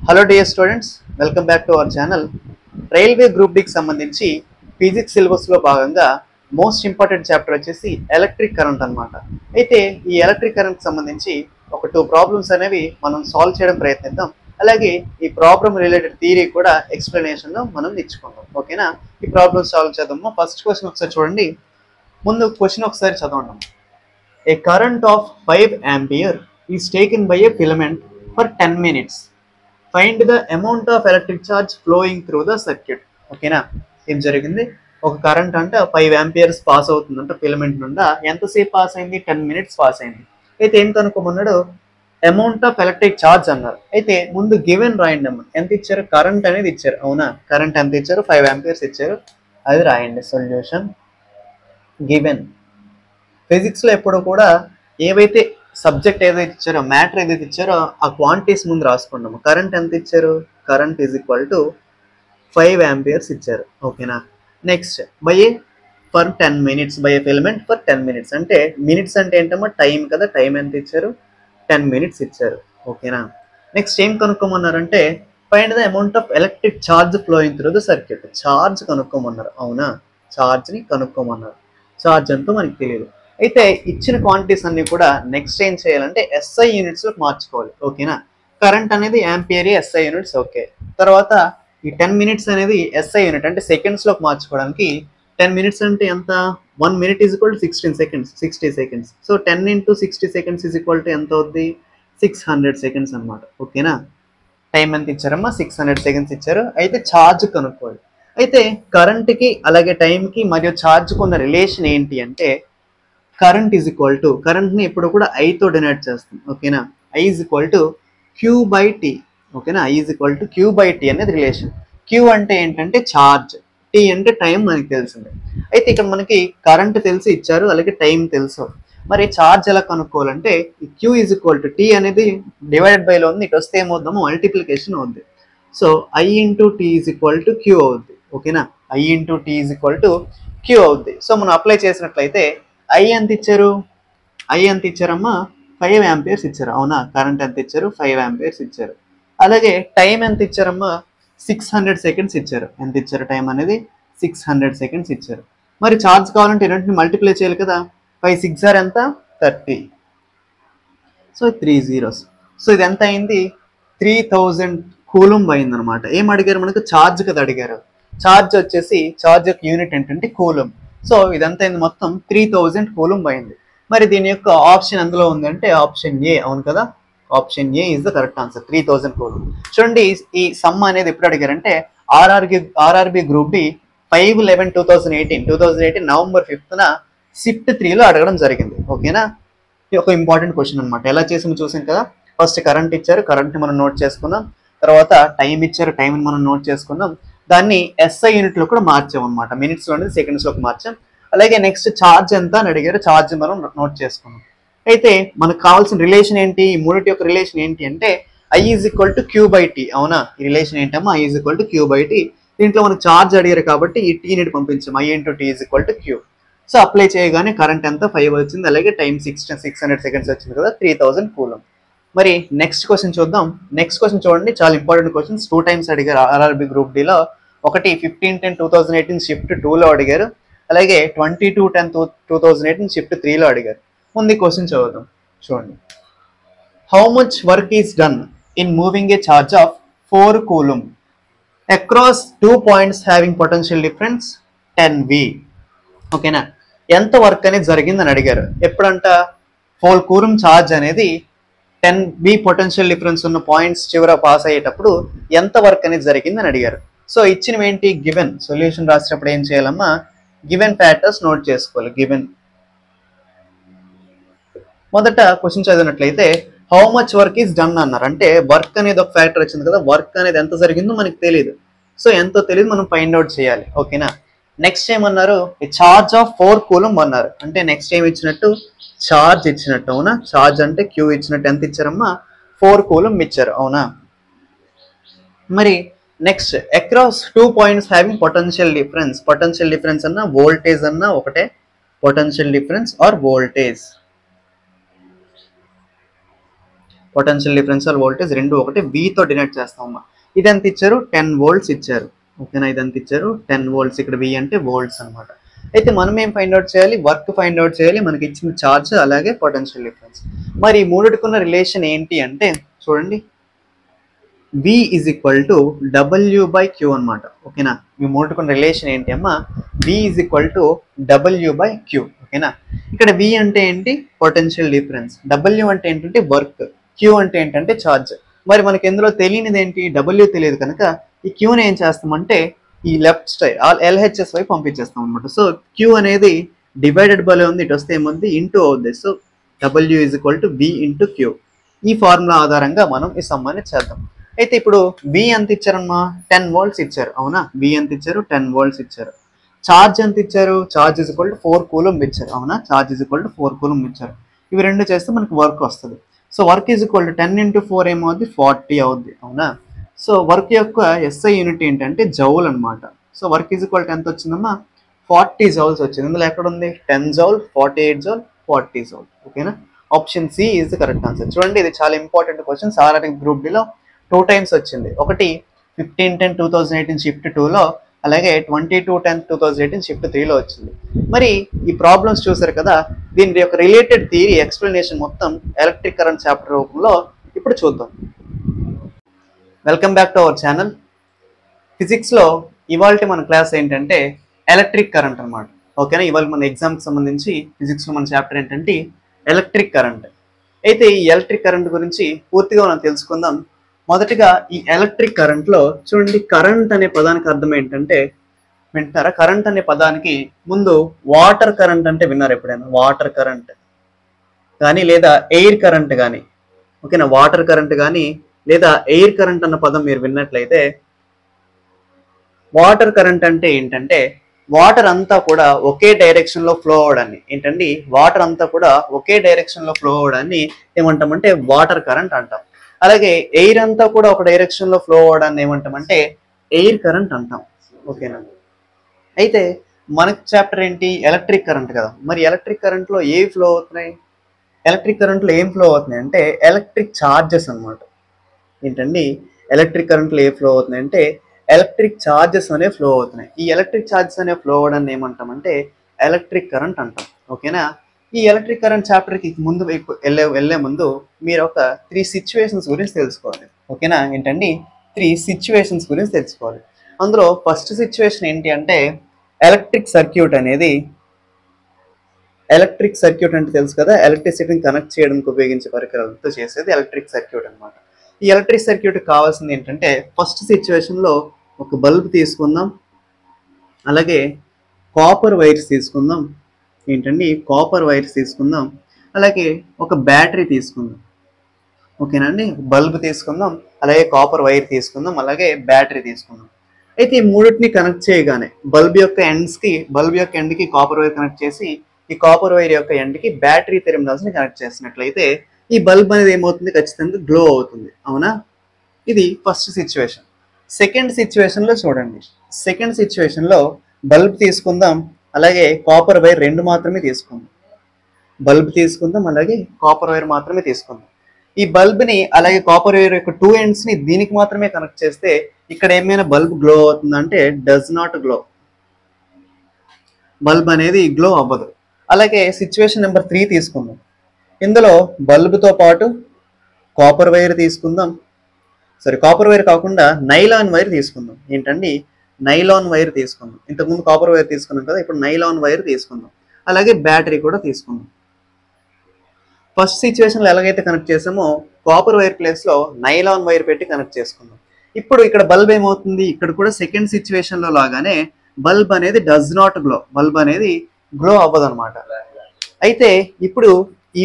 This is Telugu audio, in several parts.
Hello dear students, welcome back to our channel. Railway group డికి సంబంధించి ఫిజిక్స్ సిలబస్లో భాగంగా మోస్ట్ ఇంపార్టెంట్ చాప్టర్ వచ్చేసి ఎలక్ట్రిక్ కరెంట్ అన్నమాట. అయితే ఈ ఎలక్ట్రిక్ కరెంట్ సంబంధించి ఒక 2 ప్రాబ్లమ్స్ అనేవి మనం సాల్వ్ చేయడం ప్రయత్నిద్దాం. అలాగే ఈ ప్రాబ్లమ్ రిలేటెడ్ థియరీ కూడా ఎక్స్ప్లెనేషన్లో మనం నేర్చుకుందాం. ఓకేనా? ఈ ప్రాబ్లమ్ సాల్వ్ చేద్దాము. ఫస్ట్ క్వశ్చన్ ఒకసారి చూడండి. ముందు క్వశ్చన్ ఒకసారి చదవండి. A current of 5 ampere is taken by a filament for 10 minutes. Find the amount of electric charge flowing through the circuit. ఓకేనా? ఏం జరిగింది? ఒక కరెంట్ అంటే 5 ఆంపియర్స్ పాస్ అవుతుందంట ఫిలమెంట్ నుండి. ఎంతసేపు పాస్ అయింది? 10 మినిట్స్ పాస్ అయింది. అయితే ఏం కనుక్కోమన్నాడు? అమౌంట్ ఆఫ్ ఎలక్ట్రిక్ ఛార్జ్ అన్నారు. అయితే ముందు గివెన్ రాయండి అమ్మ. ఎంత ఇచ్చారు? కరెంట్ అనేది ఇచ్చారు. అవునా? కరెంట్ ఎంత ఇచ్చారు? 5 ఆంపియర్స్ ఇచ్చారు. అది రాయండి. Solution given. ఫిజిక్స్లో ఎప్పుడు కూడా ఏవైతే సబ్జెక్ట్ ఏదైతే ఇచ్చారో, మ్యాటర్ ఏదైతే ఇచ్చారో ఆ క్వాంటిటీస్ ముందు రాసుకున్నాము. కరెంట్ ఎంత ఇచ్చారు? Current is equal to 5 amperes ఇచ్చారు. ఓకేనా? Next by for 10 minutes, by filament for 10 minutes. అంటే మినిట్స్ అంటే ఏంటమ్మా? టైం కదా. టైం ఎంత ఇచ్చారు? 10 మినిట్స్ ఇచ్చారు. ఓకేనా? నెక్స్ట్ ఏం కనుక్కోమన్నారంటే find the amount of electric charge flowing through the circuit. Charge కనుక్కోమన్నారు. అవునా? ఛార్జ్ని కనుక్కోమన్నారు. ఛార్జ్ ఎంతో మనకి తెలియదు. అయితే ఇచ్చిన క్వాంటిటీస్ అన్ని కూడా నెక్స్ట్ ఏం చేయాలంటే ఎస్ఐ యూనిట్స్లో మార్చుకోవాలి. ఓకేనా? కరెంట్ అనేది యాంపియర్, ఎస్ఐ యూనిట్స్. ఓకే. తర్వాత ఈ 10 మినిట్స్ అనేది ఎస్ఐ యూనిట్ అంటే సెకండ్స్లోకి మార్చుకోవడానికి 10 మినిట్స్ అంటే ఎంత? 1 minute is equal to 16 seconds, 60 seconds. So 10 into 60 seconds is equal to ఎంత అవుద్ది? 600 సెకండ్స్ అనమాట. ఓకేనా? టైం ఎంత ఇచ్చారమ్మా? 600 సెకండ్స్ ఇచ్చారు. అయితే ఛార్జ్ కనుక్కోవాలి. అయితే కరెంట్కి అలాగే టైంకి మరియు ఛార్జ్కి ఉన్న రిలేషన్ ఏంటి అంటే కరెంట్ ఈజ్ ఈక్వల్ టు, కరెంట్ని ఎప్పుడు కూడా ఐతో డినోట్ చేస్తాం. ఓకేనా? I is equal to Q by T. ఓకేనా? I is equal to Q by T అనేది రిలేషన్. క్యూ అంటే ఏంటంటే ఛార్జ్, టీ అంటే టైం మనకి తెలిసిందే. అయితే ఇక్కడ మనకి కరెంట్ తెలిసి ఇచ్చారు, అలాగే టైం తెలుసు. మరి ఛార్జ్ ఎలా కనుక్కోవాలంటే Q is equal to T అనేది డివైడెడ్ బైలో ఉంది. ఇటు వస్తే ఏమవుద్దాము? మల్టిప్లికేషన్ అవుద్ది. So I into T is equal to Q అవుద్ది. ఓకేనా? I into T is equal to Q అవుద్ది. సో మనం అప్లై చేసినట్లయితే ఐ ఎంత ఇచ్చారు? ఐ ఎంత ఇచ్చారమ్మా? 5 ఆంపియర్స్ ఇచ్చారు. అవునా? కరెంట్ ఎంత ఇచ్చారు? 5 ఆంపియర్స్ ఇచ్చారు. అలాగే టైం ఎంత ఇచ్చారమ్మా? 600 సెకండ్స్ ఇచ్చారు. ఎంత ఇచ్చారు? టైం అనేది 600 సెకండ్స్ ఇచ్చారు. మరి ఛార్జ్ కావాలంటే రెండింటిని మల్టిప్లై చేయాలి కదా. 5 6 ఆర్ ఎంత? 30. So 3 zeros. సో ఇది ఎంత అయింది? 3000 కూలుంబ్ అయింది అనమాట. ఏం అడిగారు మనకు? ఛార్జ్ కదా అడిగారు. ఛార్జ్ వచ్చేసి ఛార్జ్ యొక్క యూనిట్ ఏంటంటే కూలుంబ్. సో ఇదంతా అయింది మొత్తం 3000 కూలుంబ్ అయింది. మరి దీని యొక్క ఆప్షన్ ఎందులో ఉందంటే ఆప్షన్ ఏ. అవును కదా? Option A is the correct answer. 3000 coulomb. చూడండి, ఈ సమ్ అనేది ఎప్పుడు అడిగారంటే ఆర్ఆర్బి గ్రూప్ డి 5/11/2018 నవంబర్ 5న షిఫ్ట్ 3లో అడగడం జరిగింది. ఓకేనా? ఇది ఒక ఇంపార్టెంట్ క్వశ్చన్ అనమాట. ఎలా చేసామో చూసాం కదా. ఫస్ట్ కరెంట్ ఇచ్చారు, కరెంట్ని మనం నోట్ చేసుకున్నాం. తర్వాత టైం ఇచ్చారు, టైంని మనం నోట్ చేసుకున్నాం. దాన్ని ఎస్ఐ యూనిట్లో కూడా మార్చాం అనమాట. మినిట్స్లో అనేది సెకండ్స్లోకి మార్చాం. అలాగే నెక్స్ట్ ఛార్జ్ ఎంత అని అడిగారు. ఛార్జ్ మనం నోట్ చేసుకున్నాం. అయితే మనకు కావాల్సిన రిలేషన్ ఏంటి? ఈ మూడిటి యొక్క రిలేషన్ ఏంటి అంటే I is equal to Q by T. అవునా? ఈ రిలేషన్ ఏంటమ్మా? I is equal to Q by T. దీంట్లో మనకు ఛార్జ్ అడిగారు కాబట్టి ఈ టీని పంపించాం. I into T is equal to Q. So apply చేయగానే కరెంట్ ఎంత? 5 వచ్చింది. అలాగే టైం 600 సెకండ్స్ వచ్చింది కదా. 3000 కూలం. మరి నెక్స్ట్ క్వశ్చన్ చూద్దాం. నెక్స్ట్ క్వశ్చన్ చూడండి, చాలా ఇంపార్టెంట్ క్వశ్చన్స్. 2 టైమ్స్ అడిగారు ఆర్ఆర్బి గ్రూప్ డిలో. ఒకటి 15/10/2018 షిఫ్ట్ 2లో అడిగారు. అలాగే 22/10/2018 షిఫ్ట్ 3లో అడిగారు. ముందు క్వశ్చన్ చదువుదాం. చూడండి. How much work is done in moving A charge of 4 coulomb across 2 points having potential difference 10V. ఓకేనా? ఎంత వర్క్ అనేది జరిగిందని అడిగారు. ఎప్పుడంట? 4 కూలుంబ్ ఛార్జ్ అనేది 10V పొటెన్షియల్ డిఫరెన్స్ ఉన్న పాయింట్స్ చివర పాస్ అయ్యేటప్పుడు ఎంత వర్క్ అనేది జరిగిందని అడిగారు. సో ఇచ్చినవి ఏంటి? గివెన్. సొల్యూషన్ రాసేటప్పుడు ఏం చేయాలమ్మా? గివెన్ ఫ్యాక్టర్స్ నోట్ చేసుకోవాలి. గివెన్. మొదట క్వశ్చన్ చదివినట్లయితే how much work is done అన్నారు. అంటే వర్క్ అనేది ఒక ఫ్యాక్టర్ వచ్చింది కదా. వర్క్ అనేది ఎంత జరిగిందో మనకి తెలియదు. సో ఎంతో తెలియదు, మనం ఫైండ్ అవుట్ చేయాలి. ఓకేనా? నెక్స్ట్ ఏమన్నారు? ఛార్జ్ ఆఫ్ 4 కూలుంబ్ అన్నారు. అంటే నెక్స్ట్ ఏమి ఇచ్చినట్టు? ఛార్జ్ ఇచ్చినట్టు. అవునా? ఛార్జ్ అంటే క్యూ ఇచ్చినట్టు. ఎంత ఇచ్చారమ్మా? 4 కూలుంబ్ ఇచ్చారు. అవునా? మరి next across 2 points having potential difference. Potential difference అన్న వోల్టేజ్ అన్న ఒకటే. Potential difference or voltage. Potential differential voltage రెండు ఒకటి V తో డినోట్ చేస్తామమ్మా. ఇది ఎంత ఇచ్చారు 10 volts ఇచ్చారు. ఓకేనా, ఇది ఎంత ఇచ్చారు 10 volts. ఇక్కడ V అంటే వోల్ట్స్ అనమాట. అయితే మనం ఏం ఫైండ్ అవుట్ చేయాలి, వర్క్ ఫైండ్ అవుట్ చేయాలి, మనకి ఇచ్చిన ఛార్జ్ అలాగే పొటెన్షియల్ డిఫరెన్స్. మరి ఈ మూడిటికున్న రిలేషన్ ఏంటి అంటే చూడండి, V is equal to W/Q అనమాట. ఓకేనా, ఈ మూడుకున్న రిలేషన్ ఏంటి అమ్మా, V is equal to W/Q. ఓకేనా, ఇక్కడ V అంటే ఏంటి పొటెన్షియల్ డిఫరెన్స్, W అంటే ఏంటంటే వర్క్, Q అంటే ఏంటంటే ఛార్జ్. మరి మనకి ఎందులో తెలియనిది ఏంటి, W తెలియదు కనుక ఈ Qని ఏం చేస్తామంటే ఈ లెఫ్ట్ సైడ్ LHS వైపు పంపించేస్తాం అనమాట. సో Q అనేది డివైడెడ్ బై ఉంది, ఇటు వస్తే ఏముంది ఇంటూ అవుద్ది. So W is equal to V into Q. ఈ ఫార్ములా ఆధారంగా మనం ఈ సమ్మాన్ని చేద్దాం. అయితే ఇప్పుడు V ఎంత ఇచ్చారమ్మా 10 volts ఇచ్చారు. అవునా, V ఎంత ఇచ్చారు 10 volts ఇచ్చారు. ఛార్జ్ ఎంత ఇచ్చారు, charge is equal to 4 coulomb ఇచ్చారు. అవునా, charge is equal to 4 coulomb ఇచ్చారు. ఇవి రెండు చేస్తే మనకి వర్క్ వస్తుంది. So work is equal to 10 into 4 ఏమవుద్ది 40 అవుద్ది. అవునా, సో వర్క్ యొక్క SI యూనిట్ ఏంటంటే జౌల్ అనమాట. So work is equal to ఎంత వచ్చిందమ్మా 40 joules వచ్చింది. ఇందులో ఎక్కడ ఉంది 10 joule, 48 joule, 40 joule. ఓకేనా, option C is the correct answer. చూడండి, ఇది చాలా ఇంపార్టెంట్ క్వశ్చన్. ఆర్ఆర్బీ గ్రూప్ డిలో 2 times వచ్చింది. ఒకటి 15/10/2018 షిఫ్ట్ 2లో, అలాగే 22/10/2018 షిఫ్ట్ 3లో వచ్చింది. మరి ఈ ప్రాబ్లమ్స్ చూసారు కదా, దీని యొక్క రిలేటెడ్ థియరీ ఎక్స్ప్లెనేషన్ మొత్తం ఎలక్ట్రిక్ కరెంట్ చాప్టర్ రూపంలో ఇప్పుడు చూద్దాం. Welcome back to our channel. ఫిజిక్స్లో ఇవాళ మన క్లాస్ ఏంటంటే ఎలక్ట్రిక్ కరెంట్ అనమాట. ఓకేనా, ఇవాళ మన ఎగ్జామ్కి సంబంధించి ఫిజిక్స్లో మన చాప్టర్ ఏంటంటే ఎలక్ట్రిక్ కరెంట్. అయితే ఈ ఎలక్ట్రిక్ కరెంట్ గురించి పూర్తిగా మనం తెలుసుకుందాం. మొదటిగా ఈ ఎలక్ట్రిక్ కరెంట్లో చూడండి, కరెంట్ అనే పదానికి అర్థం ఏంటంటే, వింటారా, కరెంట్ అనే పదానికి ముందు వాటర్ కరెంట్ అంటే విన్నారు ఎప్పుడైనా, వాటర్ కరెంట్ కానీ లేదా ఎయిర్ కరెంట్ కానీ. ఓకేనా, వాటర్ కరెంట్ కానీ లేదా ఎయిర్ కరెంట్ అన్న పదం మీరు విన్నట్లయితే, వాటర్ కరెంట్ అంటే ఏంటంటే వాటర్ అంతా కూడా ఒకే డైరెక్షన్ లో ఫ్లో అవడాన్ని ఏంటండి, వాటర్ అంతా కూడా ఒకే డైరెక్షన్ లో ఫ్లో అవడాన్ని ఏమంటామంటే వాటర్ కరెంట్ అంటాం. అలాగే ఎయిర్ అంతా కూడా ఒక డైరెక్షన్ లో ఫ్లో అవడాన్ని ఏమంటామంటే ఎయిర్ కరెంట్ అంటాం. ఓకేనా, అయితే మనకి చాప్టర్ ఏంటి ఎలక్ట్రిక్ కరెంట్ కదా. మరి ఎలక్ట్రిక్ కరెంట్ లో ఏ ఫ్లో అవుతున్నాయి, ఎలక్ట్రిక్ కరెంట్ లో ఏం ఫ్లో అవుతున్నాయి అంటే ఎలక్ట్రిక్ ఛార్జెస్ అనమాట. ఏంటండి, ఎలక్ట్రిక్ కరెంట్ లో ఏ ఫ్లో అవుతున్నాయి అంటే ఎలక్ట్రిక్ ఛార్జెస్ అనే ఫ్లో అవుతున్నాయి. ఈ ఎలక్ట్రిక్ ఛార్జెస్ అనే ఫ్లో అవడాన్ని ఏమంటామంటే ఎలక్ట్రిక్ కరెంట్ అంటాం. ఓకేనా, ఈ ఎలక్ట్రిక్ కరెంట్ చాప్టర్కి ముందు వెళ్ళే ముందు మీరు ఒక 3 సిచ్యువేషన్స్ గురించి తెలుసుకోవాలి. ఓకేనా, ఏంటండి 3 సిచ్యువేషన్స్ గురించి తెలుసుకోవాలి. అందులో ఫస్ట్ సిచ్యువేషన్ ఏంటి అంటే ఎలక్ట్రిక్ సర్క్యూట్ అనేది, ఎలక్ట్రిక్ సర్క్యూట్ అంటే తెలుసు కదా, ఎలక్ట్రిసిటీని కనెక్ట్ చేయడానికి ఉపయోగించే పరికరాలతో చేసేది ఎలక్ట్రిక్ సర్క్యూట్ అనమాట. ఈ ఎలక్ట్రిక్ సర్క్యూట్ కావాల్సింది ఏంటంటే ఫస్ట్ సిచ్యువేషన్లో ఒక బల్బ్ తీసుకుందాం, అలాగే కాపర్ వైర్స్ తీసుకుందాం. ఏంటండి, కాపర్ వైర్స్ తీసుకుందాం, అలాగే ఒక బ్యాటరీ తీసుకుందాం. ఓకేనా అండి, బల్బ్ తీసుకుందాం, అలాగే కాపర్ వైర్ తీసుకుందాం, అలాగే బ్యాటరీ తీసుకుందాం. అయితే ఈ మూడింటిని కనెక్ట్ చేయగానే బల్బ్ యొక్క ఎండ్కి కాపర్ వైర్ కనెక్ట్ చేసి, ఈ కాపర్ వైర్ యొక్క ఎండ్కి బ్యాటరీ టెర్మినల్స్ని కనెక్ట్ చేసినట్లయితే ఈ బల్బ్ అనేది ఏమవుతుంది, ఖచ్చితంగా గ్లో అవుతుంది. అవునా, ఇది ఫస్ట్ సిచ్యువేషన్. సెకండ్ సిచ్యువేషన్లో చూడండి, సెకండ్ సిచ్యువేషన్లో బల్బ్ తీసుకుందాం, అలాగే కాపర్ వైర్ రెండు మాత్రమే తీసుకుందాం. బల్బ్ తీసుకుందాం, అలాగే కాపర్ వైర్ మాత్రమే తీసుకుందాం. ఈ బల్బ్ని అలాగే కాపర్ వైర్ యొక్క 2 ఎండ్స్ని దీనికి మాత్రమే కనెక్ట్ చేస్తే ఇక్కడ ఏమైనా బల్బ్ గ్లో అవుతుందంటే డస్ నాట్ గ్లో, బల్బ్ అనేది గ్లో అవ్వదు. అలాగే సిచ్యువేషన్ నెంబర్ 3 తీసుకుందాం. ఇందులో బల్బుతో పాటు కాపర్ వైర్ తీసుకుందాం, కాపర్ వైర్ కాకుండా నైలాన్ వైర్ తీసుకుందాం. ఏంటండి, నైలాన్ వైర్ తీసుకుందాం. ఇంతకుముందు కాపర్ వైర్ తీసుకున్నాం కదా, ఇప్పుడు నైలాన్ వైర్ తీసుకుందాం, అలాగే బ్యాటరీ కూడా తీసుకుందాం. ఫస్ట్ సిచ్యువేషన్లో ఎలాగైతే కనెక్ట్ చేసామో కాపర్ వైర్ ప్లేస్లో నైలాన్ వైర్ పెట్టి కనెక్ట్ చేసుకుందాం. ఇప్పుడు ఇక్కడ బల్బ్ ఏమవుతుంది, ఇక్కడ కూడా సెకండ్ సిచ్యువేషన్లో లాగానే బల్బ్ అనేది డస్ నాట్ గ్లో, బల్బ్ అనేది గ్లో అవ్వదు అనమాట. అయితే ఇప్పుడు ఈ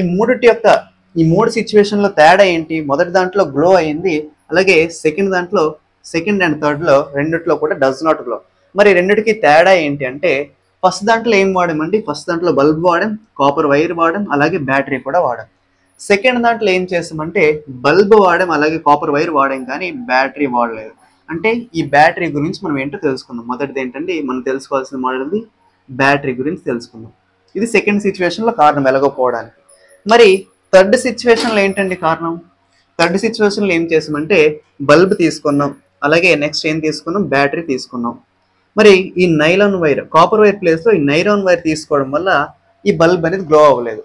మూడు సిచ్యువేషన్లో తేడా ఏంటి, మొదటి దాంట్లో గ్లో అయింది, అలాగే సెకండ్ అండ్ థర్డ్లో రెండిట్లో కూడా డస్ నాట్ గ్లో. మరి రెండిటికి తేడా ఏంటి అంటే ఫస్ట్ దాంట్లో ఏం వాడామండి, ఫస్ట్ దాంట్లో బల్బ్ వాడాం, కాపర్ వైర్ వాడాం, అలాగే బ్యాటరీ కూడా వాడాం. సెకండ్ దాంట్లో ఏం చేస్తామంటే బల్బ్ వాడాం, అలాగే కాపర్ వైర్ వాడాం, కానీ బ్యాటరీ వాడలేదు. అంటే ఈ బ్యాటరీ గురించి మనం ఏంటో తెలుసుకుందాం. మొదటిది ఏంటంటే మనం తెలుసుకోవాల్సిన మోడల్ది బ్యాటరీ గురించి తెలుసుకుందాం. ఇది సెకండ్ సిచ్యువేషన్లో కారణం ఎలాగోపోవడానికి. మరి థర్డ్ సిచ్యువేషన్లో ఏంటండి కారణం, థర్డ్ సిచ్యువేషన్లో ఏం చేసామంటే బల్బ్ తీసుకున్నాం, అలాగే నెక్స్ట్ ఏం తీసుకున్నాం, బ్యాటరీ తీసుకున్నాం. మరి ఈ నైలాన్ వైర్, కాపర్ వైర్ ప్లేస్లో ఈ నైలాన్ వైర్ తీసుకోవడం వల్ల ఈ బల్బ్ అనేది గ్లో అవ్వలేదు.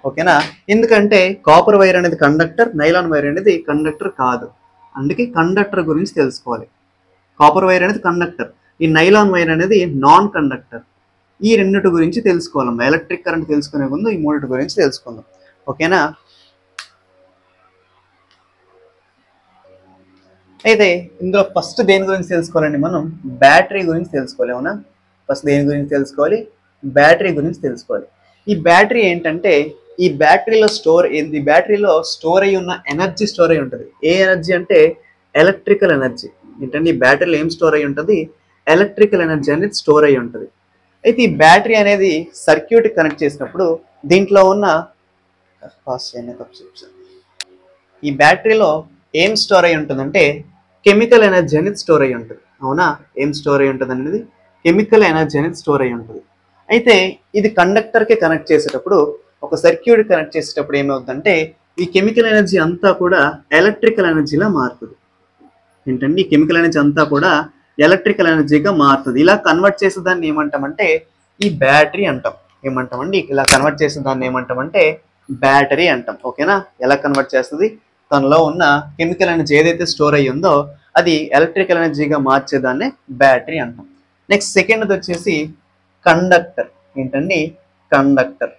ఓకేనా, ఎందుకంటే కాపర్ వైర్ అనేది కండక్టర్, నైలాన్ వైర్ అనేది కండక్టర్ కాదు. అందుకే కండక్టర్ గురించి తెలుసుకోవాలి. కాపర్ వైర్ అనేది కండక్టర్, ఈ నైలాన్ వైర్ అనేది నాన్ కండక్టర్. ఈ రెండిటి గురించి తెలుసుకోవాలి. ఎలక్ట్రిక్ కరెంట్ తెలుసుకునే ముందు ఈ మూడిటి గురించి తెలుసుకుందాం. ఓకేనా, అయితే ఇందులో ఫస్ట్ దేని గురించి తెలుసుకోవాలండి, మనం బ్యాటరీ గురించి తెలుసుకోవాలి. అవునా, ఫస్ట్ దేని గురించి తెలుసుకోవాలి, బ్యాటరీ గురించి తెలుసుకోవాలి. ఈ బ్యాటరీ ఏంటంటే, ఈ బ్యాటరీలో స్టోర్ అయి ఉన్న ఎనర్జీ స్టోర్ అయి ఉంటుంది. ఏ ఎనర్జీ అంటే ఎలక్ట్రికల్ ఎనర్జీ. ఏంటంటే ఈ బ్యాటరీలో ఏం స్టోర్ అయి ఉంటుంది, ఎలక్ట్రికల్ ఎనర్జీ అనేది స్టోర్ అయి ఉంటుంది. అయితే ఈ బ్యాటరీ అనేది సర్క్యూట్ కనెక్ట్ చేసినప్పుడు దీంట్లో ఉన్న ఈ బ్యాటరీలో ఏం స్టోర్ అయి ఉంటుందంటే కెమికల్ ఎనర్జీ అనేది స్టోర్ అయి ఉంటుంది. అవునా, ఏం స్టోర్ అయి ఉంటుంది అనేది కెమికల్ ఎనర్జీ అనేది స్టోర్ అయి ఉంటుంది. అయితే ఇది కండక్టర్కి కనెక్ట్ చేసేటప్పుడు, ఒక సర్క్యూట్ కనెక్ట్ చేసేటప్పుడు ఏమవుతుందంటే ఈ కెమికల్ ఎనర్జీ అంతా కూడా ఎలక్ట్రికల్ ఎనర్జీలా మారుతుంది. ఏంటంటే ఈ కెమికల్ ఎనర్జీ అంతా కూడా ఎలక్ట్రికల్ ఎనర్జీగా మారుతుంది. ఇలా కన్వర్ట్ చేసే దాన్ని ఏమంటామంటే ఈ బ్యాటరీ అంటాం. ఏమంటామండి, ఇలా కన్వర్ట్ చేసే దాన్ని ఏమంటామంటే బ్యాటరీ అంటాం. ఓకేనా, ఎలా కన్వర్ట్ చేస్తుంది, తనలో ఉన్న కెమికల్ ఎనర్జీ ఏదైతే స్టోర్ అయ్యి ఉందో అది ఎలక్ట్రికల్ ఎనర్జీగా మార్చేదాన్ని బ్యాటరీ అంటాం. నెక్స్ట్ సెకండ్ వచ్చేసి కండక్టర్. ఏంటండి, కండక్టర్.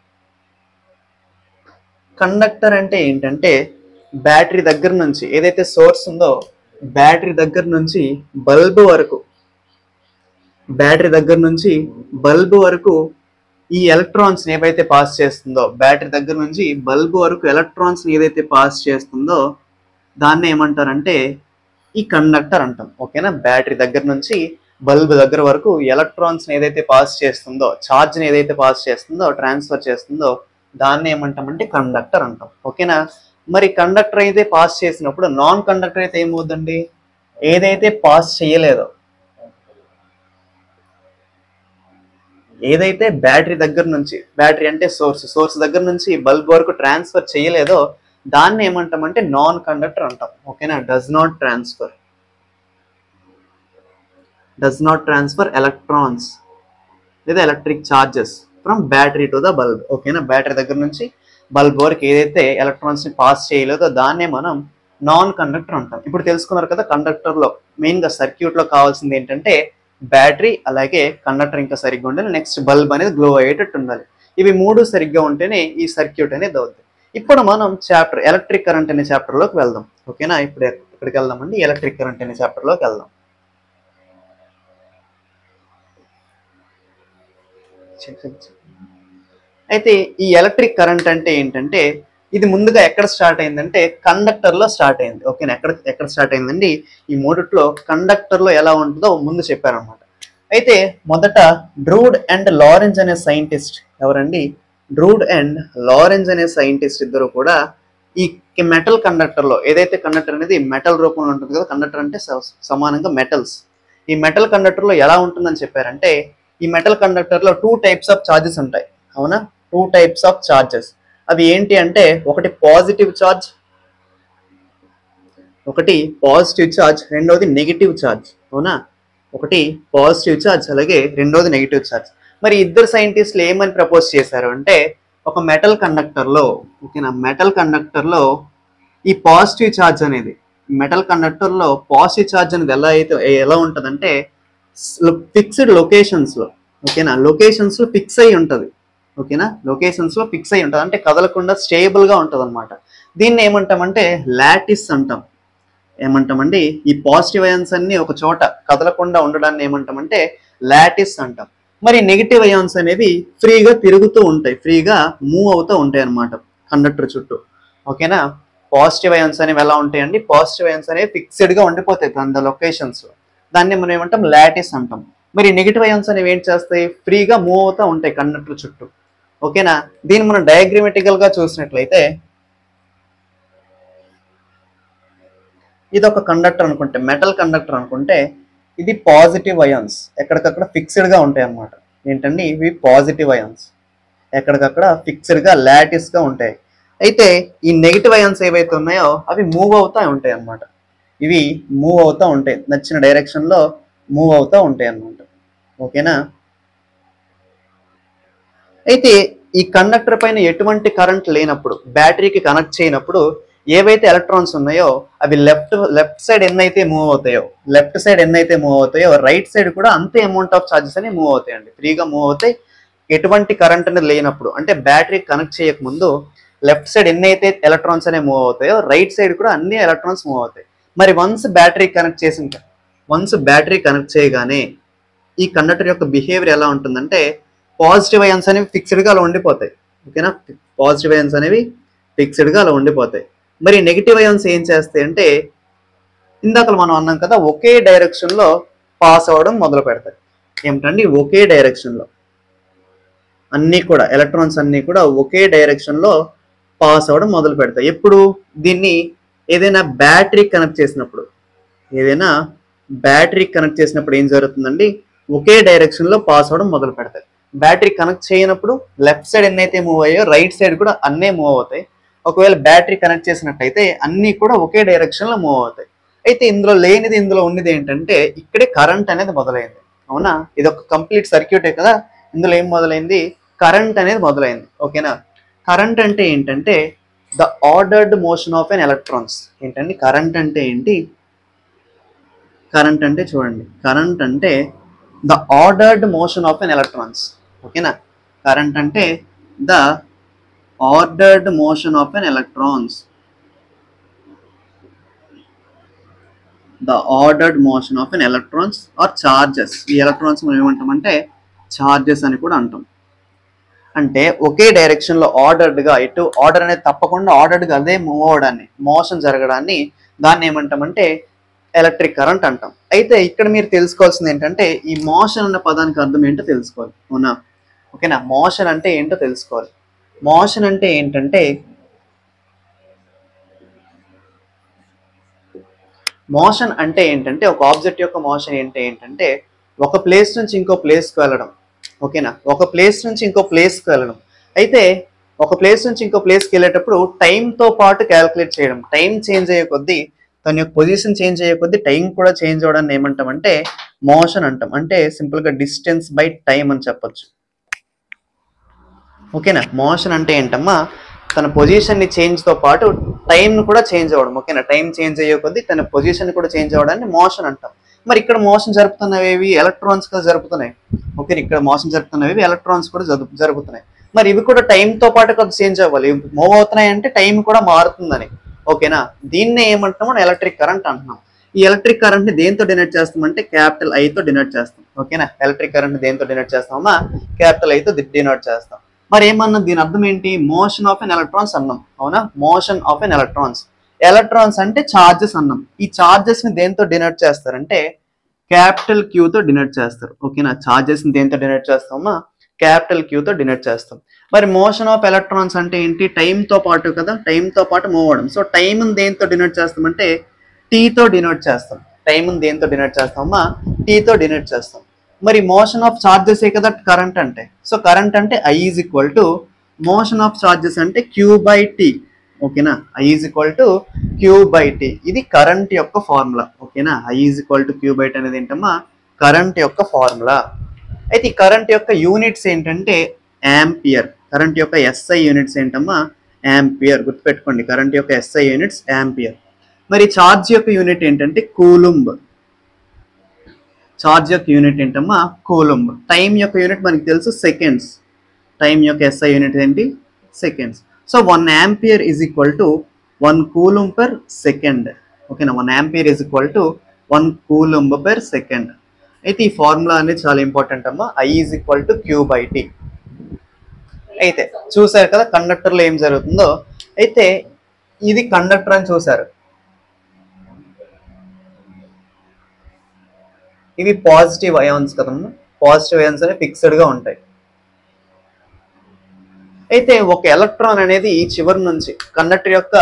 కండక్టర్ అంటే ఏంటంటే బ్యాటరీ దగ్గర నుంచి ఏదైతే సోర్స్ ఉందో బ్యాటరీ దగ్గర నుంచి బల్బ్ వరకు ఈ ఎలక్ట్రాన్స్ ఏవైతే పాస్ చేస్తుందో, బ్యాటరీ దగ్గర నుంచి బల్బ్ వరకు ఎలక్ట్రాన్స్ ఏదైతే పాస్ చేస్తుందో దాన్ని ఏమంటారంటే ఈ కండక్టర్ అంటాం. ఓకేనా, బ్యాటరీ దగ్గర నుంచి బల్బ్ దగ్గర వరకు ఎలక్ట్రాన్స్ ఏదైతే పాస్ చేస్తుందో, ఛార్జ్ని ఏదైతే పాస్ చేస్తుందో, ట్రాన్స్ఫర్ చేస్తుందో దాన్ని ఏమంటామంటే కండక్టర్ అంటాం. ఓకేనా, మరి కండక్టర్ అయితే పాస్ చేసినప్పుడు నాన్ కండక్టర్ అయితే ఏమవుతుందండి, ఏదైతే పాస్ చేయలేదో, ఏదైతే బ్యాటరీ దగ్గర నుంచి, బ్యాటరీ అంటే సోర్స్ దగ్గర నుంచి బల్బ్ వరకు ట్రాన్స్ఫర్ చేయలేదో దాన్ని ఏమంటామంటే నాన్ కండక్టర్ అంటాం. ఓకేనా, డస్ నాట్ ట్రాన్స్ఫర్ ఎలక్ట్రాన్స్ లేదా electric charges from battery to the bulb. ఓకేనా, బ్యాటరీ దగ్గర నుంచి బల్బ్ వరకు ఏదైతే ఎలక్ట్రాన్స్ ని పాస్ చేయలేదో దాన్నే మనం నాన్ కండక్టర్ అంటాం. ఇప్పుడు తెలుసుకున్నారు కదా, కండక్టర్లో మెయిన్గా సర్క్యూట్లో కావాల్సింది ఏంటంటే బ్యాటరీ, అలాగే కండక్టర్ ఇంకా సరిగ్గా ఉండాలి, నెక్స్ట్ బల్బ్ అనేది గ్లో అయ్యేటట్టు ఉండాలి. ఇవి మూడు సరిగ్గా ఉంటేనే ఈ సర్క్యూట్ అనేది అవుతుంది. ఇప్పుడు మనం చాప్టర్ ఎలక్ట్రిక్ కరెంట్ అనే చాప్టర్లోకి వెళ్దాం. ఓకేనా, ఇప్పుడు ఇక్కడికి వెళ్దామండి, ఎలక్ట్రిక్ కరెంట్ అనే చాప్టర్లోకి వెళ్దాం. అయితే ఈ ఎలక్ట్రిక్ కరెంట్ అంటే ఏంటంటే ఇది ముందుగా ఎక్కడ స్టార్ట్ అయిందంటే కండక్టర్లో స్టార్ట్ అయింది. ఓకేనా, ఎక్కడ స్టార్ట్ అయిందండి, ఈ మూడిట్లో కండక్టర్లో ఎలా ఉంటుందో ముందు చెప్పారనమాట. అయితే మొదట డ్రూడ్ అండ్ లారెంజ్ అనే సైంటిస్ట్, ఎవరండి, డ్రూడ్ అండ్ లారెంజ్ అనే సైంటిస్ట్ ఇద్దరు కూడా ఈ మెటల్ కండక్టర్లో, ఏదైతే కండక్టర్ అనేది మెటల్ రూపంలో ఉంటుంది కదా, కండక్టర్ అంటే సమానంగా మెటల్స్, ఈ మెటల్ కండక్టర్లో ఎలా ఉంటుందని చెప్పారంటే ఈ మెటల్ కండక్టర్లో 2 types ఆఫ్ ఛార్జెస్ ఉంటాయి. అవునా, 2 types ఆఫ్ ఛార్జెస్. అవి ఏంటి అంటే ఒకటి పాజిటివ్ ఛార్జ్, రెండవది నెగిటివ్ ఛార్జ్. అవునా, ఒకటి పాజిటివ్ ఛార్జ్, అలాగే రెండవది నెగిటివ్ ఛార్జ్. మరి ఇద్దరు సైంటిస్టులు ఏమని ప్రపోజ్ చేశారు అంటే ఒక మెటల్ కండక్టర్లో, ఓకేనా, మెటల్ కండక్టర్లో ఈ పాజిటివ్ ఛార్జ్ అనేది, మెటల్ కండక్టర్లో పాజిటివ్ ఛార్జ్ అనేది ఎలా ఉంటుందంటే ఫిక్స్డ్ లొకేషన్స్లో, ఓకేనా, లొకేషన్స్లో ఫిక్స్ అయి ఉంటుంది. ఓకేనా, లొకేషన్స్లో ఫిక్స్ అయి ఉంటుంది అంటే కదలకుండా స్టేబుల్గా ఉంటుంది అనమాట. దీన్ని ఏమంటామంటే లాటిస్ అంటాం. ఏమంటామండి, ఈ పాజిటివ్ అయాన్స్ అన్ని ఒక చోట కదలకుండా ఉండడాన్ని ఏమంటామంటే లాటిస్ అంటాం. మరి నెగిటివ్ అయాన్స్ అనేవి ఫ్రీగా తిరుగుతూ ఉంటాయి, ఫ్రీగా మూవ్ అవుతూ ఉంటాయి అన్నమాట కండక్టర్ చుట్టూ. ఓకేనా, పాజిటివ్ అయాన్స్ అనేవి ఎలా ఉంటాయండి, పాజిటివ్ అయాన్స్ అనేవి ఫిక్స్డ్గా ఉండిపోతాయి దాని లొకేషన్స్లో, దాన్ని మనం ఏమంటాం లాటిస్ అంటాం. మరి నెగిటివ్ అయాన్స్ అనేవి ఏం చేస్తాయి, ఫ్రీగా మూవ్ అవుతూ ఉంటాయి కండక్టర్ చుట్టూ. ఓకేనా, దీన్ని మనం డయాగ్రమెటికల్గా చూసినట్లయితే ఇది ఒక కండక్టర్ అనుకుంటే, మెటల్ కండక్టర్ అనుకుంటే ఇది పాజిటివ్ అయాన్స్ ఎక్కడికక్కడ ఫిక్స్డ్గా ఉంటాయి అన్నమాట. ఏంటండి, ఇవి పాజిటివ్ అయాన్స్ ఎక్కడికక్కడ ఫిక్స్డ్గా లాటిస్గా ఉంటాయి. అయితే ఈ నెగిటివ్ అయాన్స్ ఏవైతే ఉన్నాయో అవి మూవ్ అవుతూ ఉంటాయి అన్నమాట. ఇవి మూవ్ అవుతూ ఉంటాయి, నచ్చిన డైరెక్షన్లో మూవ్ అవుతూ ఉంటాయి అన్నమాట. ఓకేనా? అయితే ఈ కండక్టర్ పైన ఎటువంటి కరెంట్ లేనప్పుడు, బ్యాటరీకి కనెక్ట్ చేయనప్పుడు ఏవైతే ఎలక్ట్రాన్స్ ఉన్నాయో అవి లెఫ్ట్ సైడ్ ఎన్నైతే మూవ్ అవుతాయో రైట్ సైడ్ కూడా అంతే అమౌంట్ ఆఫ్ ఛార్జెస్ అని మూవ్ అవుతాయండి, ఫ్రీగా మూవ్ అవుతాయి. ఎటువంటి కరెంట్ అనేది లేనప్పుడు, అంటే బ్యాటరీ కనెక్ట్ చేయకముందు లెఫ్ట్ సైడ్ ఎన్నైతే ఎలక్ట్రాన్స్ అనేవి మూవ్ అవుతాయో రైట్ సైడ్ కూడా అన్ని ఎలక్ట్రాన్స్ మూవ్ అవుతాయి. మరి వన్స్ బ్యాటరీ కనెక్ట్ చేయగానే ఈ కండక్టర్ యొక్క బిహేవియర్ ఎలా ఉంటుందంటే పాజిటివ్ అయాన్స్ అనేవి ఫిక్స్డ్గా అలా ఉండిపోతాయి. ఓకేనా? పాజిటివ్ అయాన్స్ అనేవి ఫిక్స్డ్గా అలా ఉండిపోతాయి. మరి నెగిటివ్ అయాన్స్ ఏం చేస్తాయి అంటే ఇందాక మనం అన్నాం కదా, ఒకే డైరెక్షన్లో పాస్ అవ్వడం మొదలు పెడతాయి. ఏమిటండి? ఒకే డైరెక్షన్లో అన్నీ కూడా ఎలక్ట్రాన్స్ అన్నీ కూడా ఒకే డైరెక్షన్లో పాస్ అవ్వడం మొదలు పెడతాయి. ఎప్పుడు? దీన్ని ఏదైనా బ్యాటరీ కనెక్ట్ చేసినప్పుడు ఏం జరుగుతుందండి? ఒకే డైరెక్షన్లో పాస్ అవ్వడం మొదలు పెడతాయి. బ్యాటరీ కనెక్ట్ చేయనప్పుడు లెఫ్ట్ సైడ్ ఎన్నైతే మూవ్ అయ్యో రైట్ సైడ్ కూడా అన్నే మూవ్ అవుతాయి. ఒకవేళ బ్యాటరీ కనెక్ట్ చేసినట్టయితే అన్నీ కూడా ఒకే డైరెక్షన్లో మూవ్ అవుతాయి. అయితే ఇందులో లేనిది ఇందులో ఉన్నది ఏంటంటే ఇక్కడే కరెంట్ అనేది మొదలైంది. అవునా? ఇది ఒక కంప్లీట్ సర్క్యూటే కదా, ఇందులో ఏం మొదలైంది? కరెంట్ అనేది మొదలైంది. ఓకేనా? కరెంట్ అంటే ఏంటంటే the ordered motion of an electrons. ఏంటండి కరెంట్ అంటే ఏంటి? కరెంట్ అంటే చూడండి, కరెంట్ అంటే the ordered motion of an electrons. ఓకేనా? కరెంట్ అంటే the ordered motion of an electrons. The ordered motion of an electrons are charges. ఈ ఎలక్ట్రాన్స్ మనం ఏమంటామంటే చార్జెస్ అని కూడా అంటాం. అంటే ఒకే డైరెక్షన్లో ఆర్డర్డ్గా, ఎటు ఆర్డర్ అనేది తప్పకుండా ఆర్డర్డ్గా అదే మూవ్ అవడాన్ని, మోషన్ జరగడాన్ని, దాన్ని ఏమంటామంటే ఎలక్ట్రిక్ కరెంట్ అంటాం. అయితే ఇక్కడ మీరు తెలుసుకోవాల్సింది ఏంటంటే ఈ మోషన్ అన్న పదానికి అర్థం ఏంటో తెలుసుకోవాలి. అవునా? ఓకేనా? మోషన్ అంటే ఏంటో తెలుసుకోవాలి. మోషన్ అంటే ఏంటంటే ఒక ఆబ్జెక్ట్ యొక్క మోషన్ ఏంటంటే ఒక ప్లేస్ నుంచి ఇంకో ప్లేస్కి వెళ్ళడం. ఓకేనా? ఒక ప్లేస్ నుంచి ఇంకో ప్లేస్కి వెళ్ళడం. అయితే ఒక ప్లేస్ నుంచి ఇంకో ప్లేస్కి వెళ్ళేటప్పుడు టైంతో పాటు క్యాల్కులేట్ చేయడం. టైం చేంజ్ అయ్యే కొద్దీ, తన యొక్క పొజిషన్ చేంజ్ అయ్యే కొద్దీ టైం కూడా చేంజ్ అవ్వడాన్ని ఏమంటామంటే మోషన్ అంటాం. అంటే సింపుల్గా డిస్టెన్స్ బై టైం అని చెప్పొచ్చు. ఓకేనా? మోషన్ అంటే ఏంటమ్మా? తన పొజిషన్ని చేంజ్తో పాటు టైంను కూడా చేంజ్ అవ్వడం. ఓకేనా? టైం చేంజ్ అయ్యే కొద్దీ తన పొజిషన్ కూడా చేంజ్ అవ్వడాన్ని మోషన్ అంటాం. మరి ఇక్కడ మోషన్ జరుపుతున్నవి ఎలక్ట్రాన్స్ కూడా జరుపుతున్నాయి. ఓకే, ఇక్కడ మోషన్ జరుపుతున్నవి ఎలక్ట్రాన్స్ కూడా జరుపుతున్నాయి. మరి ఇవి కూడా టైంతో పాటు కొంత చేంజ్ అవ్వాలి. మూవ్ అవుతున్నాయి అంటే టైం కూడా మారుతుందని. ఓకేనా? దీన్నే ఏమంటున్నాం? ఎలక్ట్రిక్ కరెంట్ అంటున్నాం. ఈ ఎలక్ట్రిక్ కరెంట్ ని దేంతో డినోట్ చేస్తామంటే క్యాపిటల్ ఐ తో డినోట్ చేస్తాం. ఓకేనా? ఎలక్ట్రిక్ కరెంట్ దేంతో డినోట్ చేస్తామా? క్యాపిటల్ ఐ తో డినోట్ చేస్తాం. మరి ఏమన్నా దీని అర్థం ఏంటి? మోషన్ ఆఫ్ ఎన్ ఎలక్ట్రాన్స్ అన్నాం. అవునా? Motion of an electrons. Electrons అంటే చార్జెస్ అన్నాం. ఈ చార్జెస్ ని దేంతో డినోట్ చేస్తారంటే క్యాపిటల్ క్యూ తో డినోట్ చేస్తారు. ఓకేనా? చార్జెస్ ని దేంతో డినోట్ చేస్తామా? క్యాపిటల్ క్యూ తో డినోట్ చేస్తాం. మరి మోషన్ ఆఫ్ ఎలక్ట్రాన్స్ అంటే ఏంటి? టైంతో పాటు కదా, టైంతో పాటు మూవ్ అవడం. సో టైం దేంతో డినోట్ చేస్తామంటే టీతో డినోట్ చేస్తాం. టైం దేంతో డినోట్ చేస్తామా? టీతో డినోట్ చేస్తాం. మరి మోషన్ ఆఫ్ చార్జెస్ ఏ కదా కరెంట్ అంటే. సో కరెంట్ అంటే I is equal to motion of charges అంటే క్యూ బై టీ. ఓకేనా? I is equal to Q by T. ఇది కరెంట్ యొక్క ఫార్ములా. ఓకేనా? I is equal to Q by T అనేది ఏంటమ్మా? కరెంట్ యొక్క ఫార్ములా. అయితే ఈ కరెంట్ యొక్క యూనిట్స్ ఏంటంటే యాంపియర్. కరెంట్ యొక్క ఎస్ఐ యూనిట్స్ ఏంటమ్మా? యాంపియర్. గుర్తుపెట్టుకోండి, కరెంట్ యొక్క ఎస్ఐ యూనిట్స్ యాంపియర్. మరి ఛార్జ్ యొక్క యూనిట్ ఏంటంటే కూలుంబ్. ఛార్జ్ యొక్క యూనిట్ ఏంటమ్మా? కూలుంబ్. టైం యొక్క యూనిట్ మనకి తెలుసు, సెకండ్స్. టైం యొక్క ఎస్ఐ యూనిట్ ఏంటి? Seconds. So 1 ampere is equal to 1 coulomb per second. ఓకేనా? 1 ampere is equal to 1 coulomb per second. అయితే ఈ ఫార్ములా అనేది చాలా ఇంపార్టెంట్ అమ్మా. I is equal to Q by T. అయితే చూసారు కదా కండక్టర్లో ఏం జరుగుతుందో. అయితే ఇది కండక్టర్ అని చూసారు. ఇవి పాజిటివ్ అయాన్స్ కదమ్మా. పాజిటివ్ అయాన్స్ అనేవి ఫిక్స్డ్గా ఉంటాయి. అయితే ఒక ఎలక్ట్రాన్ అనేది ఈ చివరి నుంచి కండక్టర్ యొక్క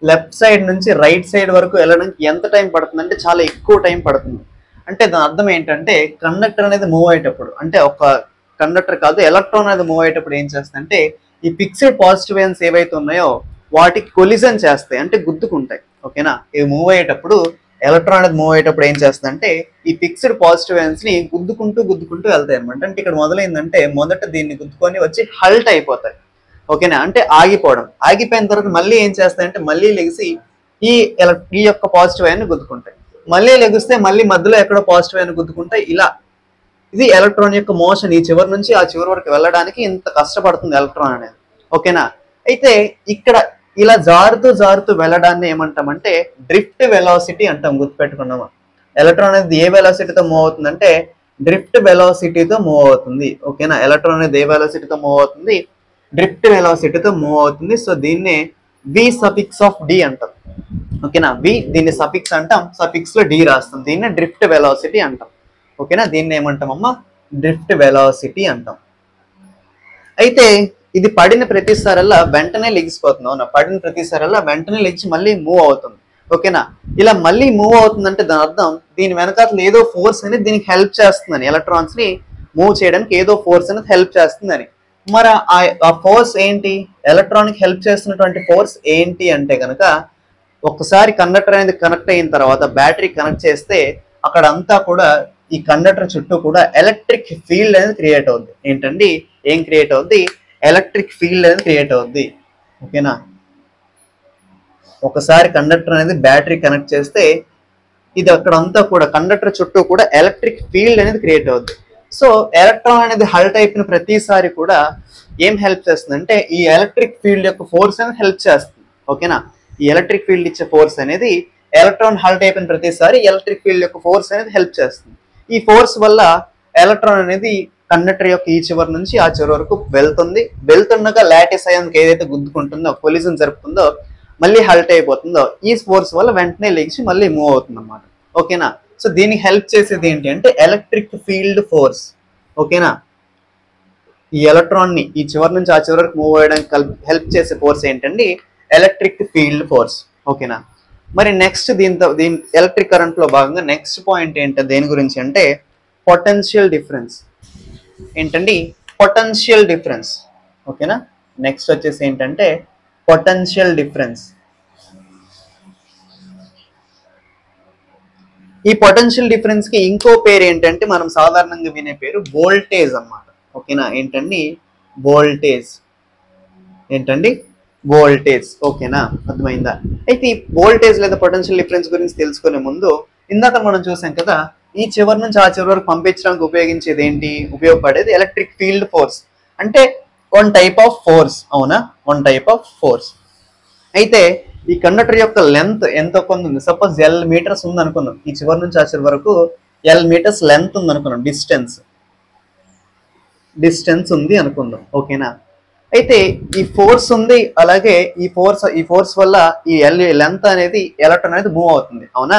లెఫ్ట్ సైడ్ నుంచి రైట్ సైడ్ వరకు వెళ్ళడానికి ఎంత టైం పడుతుంది అంటే చాలా ఎక్కువ టైం పడుతుంది. అంటే దాని అర్థం ఏంటంటే కండక్టర్ అనేది మూవ్ అయ్యేటప్పుడు, అంటే ఒక కండక్టర్ కాదు ఎలక్ట్రాన్ అనేది మూవ్ అయ్యేటప్పుడు ఏం చేస్తుందంటే ఈ ఫిక్స్డ్ పాజిటివ్ అయాన్స్ ఏవైతే ఉన్నాయో వాటికి కొలిజన్ చేస్తాయి, అంటే గుద్దుకుంటాయి. ఓకేనా, ఇవి మూవ్ అయ్యేటప్పుడు ఎలక్ట్రాన్ అనేది మూవ్ అయ్యేటప్పుడు ఏం చేస్తుందంటే ఈ ఫిక్స్డ్ పాజిటివ్ అయాన్స్ ని గుద్దుకుంటూ వెళ్తాయి అనమాట. అంటే ఇక్కడ మొదలైందంటే మొదట దీన్ని గుద్దుకొని వచ్చి హల్ట్ అయిపోతాయి. ఓకేనా, అంటే ఆగిపోయిన తర్వాత మళ్ళీ ఏం చేస్తాయంటే మళ్ళీ లెగిసి ఈ యొక్క పాజిటివ్ అయాన్ని గుద్దుకుంటాయి, మళ్ళీ లెగిస్తే మళ్ళీ మధ్యలో ఎక్కడో పాజిటివ్ అయాన్ని గుద్దుకుంటాయి. ఇలా ఇది ఎలక్ట్రాన్ యొక్క మోషన్ ఈ చివరి నుంచి ఆ చివరి వరకు వెళ్ళడానికి ఇంత కష్టపడుతుంది ఎలక్ట్రాన్ అనేది. ఓకేనా, అయితే ఇక్కడ ఇలా జారుతూ వెళ్ళడాన్ని ఏమంటామంటే డ్రిఫ్ట్ వెలాసిటీ అంటాం. గుర్తుపెట్టుకున్నామా, ఎలక్ట్రాన్ అనేది ఏ వెలాసిటీతో మూవ్ అవుతుందంటే డ్రిఫ్ట్ వెలాసిటీతో మూవ్ అవుతుంది. ఓకేనా, ఎలక్ట్రాన్ అనేది ఏ వెలాసిటీతో మూవ్ అవుతుంది, డ్రిఫ్ట్ వెలాసిటీతో మూవ్ అవుతుంది. సో దీన్నే వి సఫిక్స్ ఆఫ్ డి అంటాం. ఓకేనా, వి దీన్ని సఫిక్స్ అంటాం, సఫిక్స్ లో డి రాస్తాం, దీన్ని డ్రిఫ్ట్ వెలాసిటీ అంటాం. ఓకేనా, దీన్ని ఏమంటామమ్మా డ్రిఫ్ట్ వెలాసిటీ అంటాం. అయితే ఇది పడిన ప్రతిసారల్లా వెంటనే లెగిసిపోతుంది. అవునా, పడిన ప్రతిసారల్లా వెంటనే లెగిసి మళ్ళీ మూవ్ అవుతుంది. ఓకేనా, ఇలా మళ్ళీ మూవ్ అవుతుందంటే దాని అర్థం దీని వెనకాల ఏదో ఫోర్స్ అనేది దీనికి హెల్ప్ చేస్తుందని, ఎలక్ట్రాన్స్ ని మూవ్ చేయడానికి ఏదో ఫోర్స్ అనేది హెల్ప్ చేస్తుందని. మరి ఆ ఫోర్స్ ఏంటి, ఎలక్ట్రానిక్ హెల్ప్ చేస్తున్నటువంటి ఫోర్స్ ఏంటి అంటే కనుక ఒక్కసారి కండక్టర్ అనేది కనెక్ట్ అయిన తర్వాత బ్యాటరీ కనెక్ట్ చేస్తే అక్కడ అంతా కూడా ఈ కండక్టర్ చుట్టూ కూడా ఎలక్ట్రిక్ ఫీల్డ్ అనేది క్రియేట్ అవుద్ది. ఏంటండి, ఏం క్రియేట్ అవుద్ది, ఎలక్ట్రిక్ ఫీల్డ్ అనేది క్రియేట్ అవుద్ది. ఓకేనా, ఒకసారి కండక్టర్ అనేది బ్యాటరీ కనెక్ట్ చేస్తే ఇది అక్కడ అంతా కూడా కండక్టర్ చుట్టూ కూడా ఎలక్ట్రిక్ ఫీల్డ్ అనేది క్రియేట్ అవుద్ది. సో ఎలక్ట్రాన్ అనేది హల్ట్ అయిపోయిన ప్రతిసారి కూడా ఏం హెల్ప్ చేస్తుంది అంటే ఈ ఎలక్ట్రిక్ ఫీల్డ్ యొక్క ఫోర్స్ అనేది హెల్ప్ చేస్తుంది. ఓకేనా, ఈ ఎలక్ట్రిక్ ఫీల్డ్ ఇచ్చే ఫోర్స్ అనేది ఎలక్ట్రాన్ హల్ట్ అయిపోయిన ప్రతిసారి ఎలక్ట్రిక్ ఫీల్డ్ యొక్క ఫోర్స్ అనేది హెల్ప్ చేస్తుంది. ఈ ఫోర్స్ వల్ల ఎలక్ట్రాన్ అనేది కండక్టర్ యొక్క ఈ చివరి నుంచి ఆ చివరి వరకు వెళ్తుండగా లాటిస్ అయాన్కి ఏదైతే గుద్దుకుంటుందో కొలిజన్ జరుపుతుందో మళ్ళీ హల్ట్ అయిపోతుందో ఈ ఫోర్స్ వల్ల వెంటనే లేచి మళ్ళీ మూవ్ అవుతుంది అన్నమాట. ఓకేనా, సో దీనికి హెల్ప్ చేసేది ఏంటి అంటే ఎలక్ట్రిక్ ఫీల్డ్ ఫోర్స్. ఓకేనా, ఈ ఎలక్ట్రాన్ ని ఈ చివరి నుంచి ఆ చివరి వరకు మూవ్ అయ్యడానికి హెల్ప్ చేసే ఫోర్స్ ఏంటండి ఎలక్ట్రిక్ ఫీల్డ్ ఫోర్స్. ఓకేనా, మరి నెక్స్ట్ దీని ఎలక్ట్రిక్ కరెంట్ లో భాగంగా నెక్స్ట్ పాయింట్ ఏంటో దేని గురించి అంటే పొటెన్షియల్ డిఫరెన్స్. ఏంటండి, పొటెన్షియల్ డిఫరెన్స్. ఓకేనా, నెక్స్ట్ వచ్చేసి ఏంటంటే పొటెన్షియల్ డిఫరెన్స్. ఈ పొటెన్షియల్ డిఫరెన్స్ కి ఇంకో పేరు ఏంటంటే మనం సాధారణంగా వినే పేరు వోల్టేజ్ అన్నమాట. ఓకేనా, ఏంటండి వోల్టేజ్. ఏంటండి వోల్టేజ్. ఓకేనా, అర్థమైందా? అయితే ఈ వోల్టేజ్ లేదా పొటెన్షియల్ డిఫరెన్స్ గురించి తెలుసుకునే ముందు ఇందాక మనం చూసాం కదా ఈ చివరి నుంచి ఆ చివరి వరకు పంపించడానికి ఉపయోగపడేది ఎలక్ట్రిక్ ఫీల్డ్ ఫోర్స్, అంటే వన్ టైప్ ఆఫ్ ఫోర్స్. అవునా, వన్ టైప్ ఆఫ్ ఫోర్స్. అయితే ఈ కండక్టర్ యొక్క లెంత్ ఎంతో కొంత ఉంది. సపోజ్ ఎల్ మీటర్స్ ఉంది అనుకున్నాం, ఈ చివరి నుంచి ఆ చివరి వరకు ఎల్ మీటర్స్ లెంత్ ఉంది అనుకున్నాం, డిస్టెన్స్ ఉంది అనుకుందాం. ఓకేనా, అయితే ఈ ఫోర్స్ ఉంది, అలాగే ఈ ఫోర్స్ వల్ల ఈ ఎల్ లెంత్ అనేది ఎలక్ట్రాన్ అనేది మూవ్ అవుతుంది. అవునా,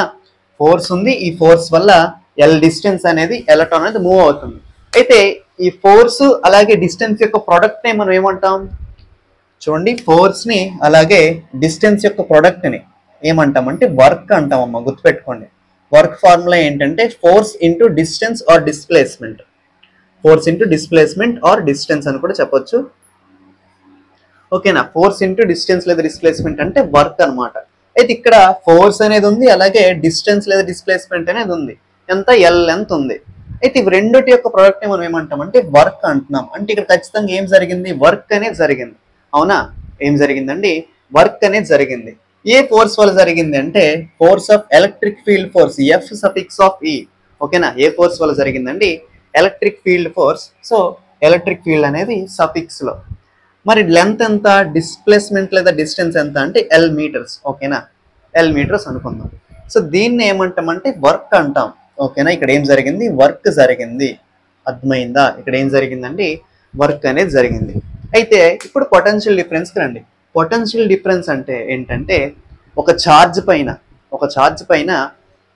ఫోర్స్ ఉంది, ఈ ఫోర్స్ వల్ల ఎల్ డిస్టెన్స్ అనేది ఎలక్ట్రాన్ అనేది మూవ్ అవుతుంది. అయితే ఈ ఫోర్స్ అలాగే డిస్టెన్స్ యొక్క ప్రొడక్ట్ ని మనం ఏమంటాం చూడండి, ఫోర్స్ ని అలాగే డిస్టెన్స్ యొక్క ప్రొడక్ట్ ని ఏమంటామంటే వర్క్ అంటామమ్మా. గుర్తుపెట్టుకోండి, వర్క్ ఫార్ములా ఏంటంటే force into distance or displacement. Force into displacement or distance అని కూడా చెప్పొచ్చు. ఓకేనా, ఫోర్స్ ఇంటూ డిస్టెన్స్ లేదా డిస్ప్లేస్మెంట్ అంటే వర్క్ అనమాట. అయితే ఇక్కడ ఫోర్స్ అనేది ఉంది, అలాగే డిస్టెన్స్ లేదా డిస్ప్లేస్మెంట్ అనేది ఉంది. ఎంత ఎల్ లెంత్ ఉంది. అయితే ఇవి రెండుటి యొక్క ప్రోడక్ట్ ని మనం ఏమంటామంటే వర్క్ అంటున్నాం. అంటే ఇక్కడ ఖచ్చితంగా ఏం జరిగింది, వర్క్ అనేది జరిగింది. అవునా, ఏం జరిగిందండి, వర్క్ అనేది జరిగింది. ఏ ఫోర్స్ వల్ల జరిగింది అంటే force of electric field force, F suffix of ఈ. ఓకేనా, ఏ ఫోర్స్ వల్ల జరిగిందండి electric field force. So electric field అనేది సఫిక్స్ లో. మరి లెంత్ ఎంత, డిస్ప్లేస్మెంట్ లేదా డిస్టెన్స్ ఎంత అంటే ఎల్ మీటర్స్. ఓకేనా, ఎల్ మీటర్స్ అనుకుందాం. సో దీన్ని ఏమంటామంటే వర్క్ అంటాం. ఓకేనా, ఇక్కడ ఏం జరిగింది, వర్క్ జరిగింది. అర్థమైందా, ఇక్కడ ఏం జరిగిందండి వర్క్ అనేది జరిగింది. అయితే ఇప్పుడు పొటెన్షియల్ డిఫరెన్స్కి రండి. పొటెన్షియల్ డిఫరెన్స్ అంటే ఏంటంటే ఒక ఛార్జ్ పైన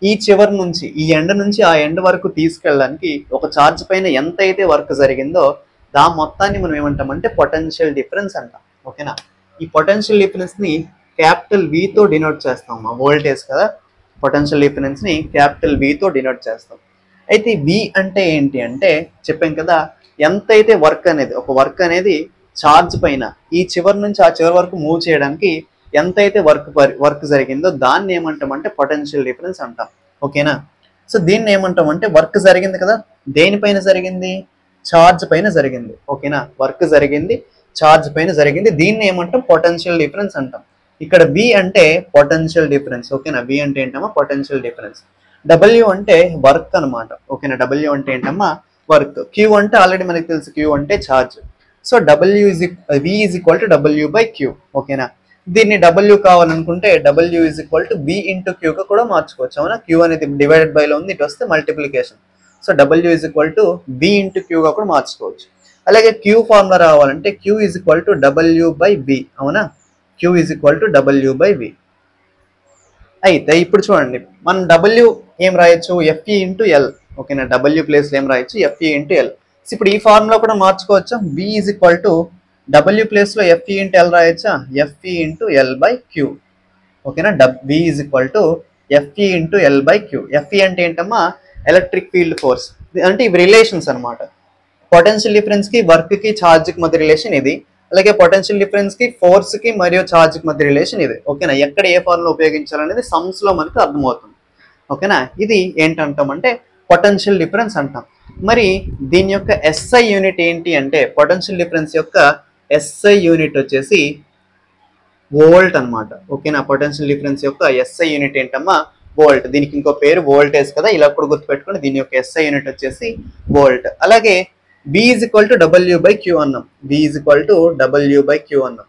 ఈ చివరి నుంచి ఈ ఎండ్ నుంచి ఆ ఎండ్ వరకు తీసుకెళ్ళడానికి ఒక ఛార్జ్ పైన ఎంత అయితే వర్క్ జరిగిందో దాని మొత్తాన్ని మనం ఏమంటామంటే పొటెన్షియల్ డిఫరెన్స్ అంటాం. ఓకేనా, ఈ పొటెన్షియల్ డిఫరెన్స్ ని క్యాపిటల్ వి తో డినోట్ చేస్తాం. వోల్టేజ్ కదా, పొటెన్షియల్ డిఫరెన్స్ ని క్యాపిటల్ వి తో డినోట్ చేస్తాం. అయితే వి అంటే ఏంటి అంటే చెప్పాం కదా, ఎంత అయితే వర్క్ అనేది ఒక వర్క్ అనేది ఛార్జ్ పైన ఈ చివరి నుంచి ఆ చివరి వరకు మూవ్ చేయడానికి ఎంతైతే వర్క్ జరిగిందో దాన్ని ఏమంటామంటే పొటెన్షియల్ డిఫరెన్స్ అంటాం. ఓకేనా? సో దీన్ని ఏమంటామంటే వర్క్ జరిగింది కదా, దేనిపైన జరిగింది? ఛార్జ్ పైన జరిగింది. ఓకేనా? వర్క్ జరిగింది ఛార్జ్ పైన జరిగింది, దీన్ని ఏమంటాం? పొటెన్షియల్ డిఫరెన్స్ అంటాం. ఇక్కడ V అంటే పొటెన్షియల్ డిఫరెన్స్. ఓకేనా? V అంటే ఏంటమ్మా? Potential difference. W అంటే వర్క్ అనమాట. ఓకేనా? W అంటే ఏంటమ్మా? వర్క్. Q అంటే ఆల్రెడీ మనకి తెలుసు, Q అంటే charge. So V is equal to W by Q. ఓకేనా? దీన్ని W కావాలనుకుంటే W is equal to V into Q గా కూడా మార్చుకోవచ్చు. అవునా? Q అనేది డివైడెడ్ బై లో ఉంది, ఇటు వస్తే multiplication. So W is equal to V into Q గా కూడా మార్చుకోవచ్చు. అలాగే Q ఫార్ములా రావాలంటే Q is equal to W by V. అవునా? Q is equal to W by V. అయితే ఇప్పుడు చూడండి, మనం W ఏం రాయొచ్చు? FE into L. ఓకేనా? W ప్లేస్ ఏం రాయొచ్చు? FE into L. ఇప్పుడు ఈ ఫార్ములా కూడా మార్చుకోవచ్చా? V is equal to W place లో FE into L రాయొచ్చా? FE into L by Q. ఓకేనా? V is equal to FE into L by Q. FE అంటే ఏంటమ్మా? Electric field force. అంటే ఇవి రిలేషన్స్ అనమాట. పొటెన్షియల్ డిఫరెన్స్ కి, వర్క్ కి, ఛార్జ్ కి మధ్య రిలేషన్ ఇది. అలాగే పొటెన్షియల్ డిఫరెన్స్ కి, ఫోర్స్ కి మరియు ఛార్జ్ కి మధ్య రిలేషన్ ఇది. ఓకేనా? ఎక్కడ ఏ ఫార్ములా ఉపయోగించాలనేది సమ్స్ లో మనకు అర్థమవుతుంది. ఓకేనా? ఇది ఏంటంటామంటే పొటెన్షియల్ డిఫరెన్స్ అంటాం. మరి దీని యొక్క SI యూనిట్ ఏంటి అంటే, పొటెన్షియల్ డిఫరెన్స్ యొక్క SI యూనిట్ వచ్చేసి వోల్ట్ అనమాట. ఓకేనా? పొటెన్షియల్ డిఫరెన్స్ యొక్క SI యూనిట్ ఏంటమ్మా? వోల్ట్. దీనికి ఇంకో పేరు వోల్టేజ్ కదా, ఇలా కూడా గుర్తుపెట్టుకోండి. దీని యొక్క SI యూనిట్ వచ్చేసి వోల్ట్. అలాగే V is equal to W by Q అన్నాం. V is equal to W by Q అన్నాం.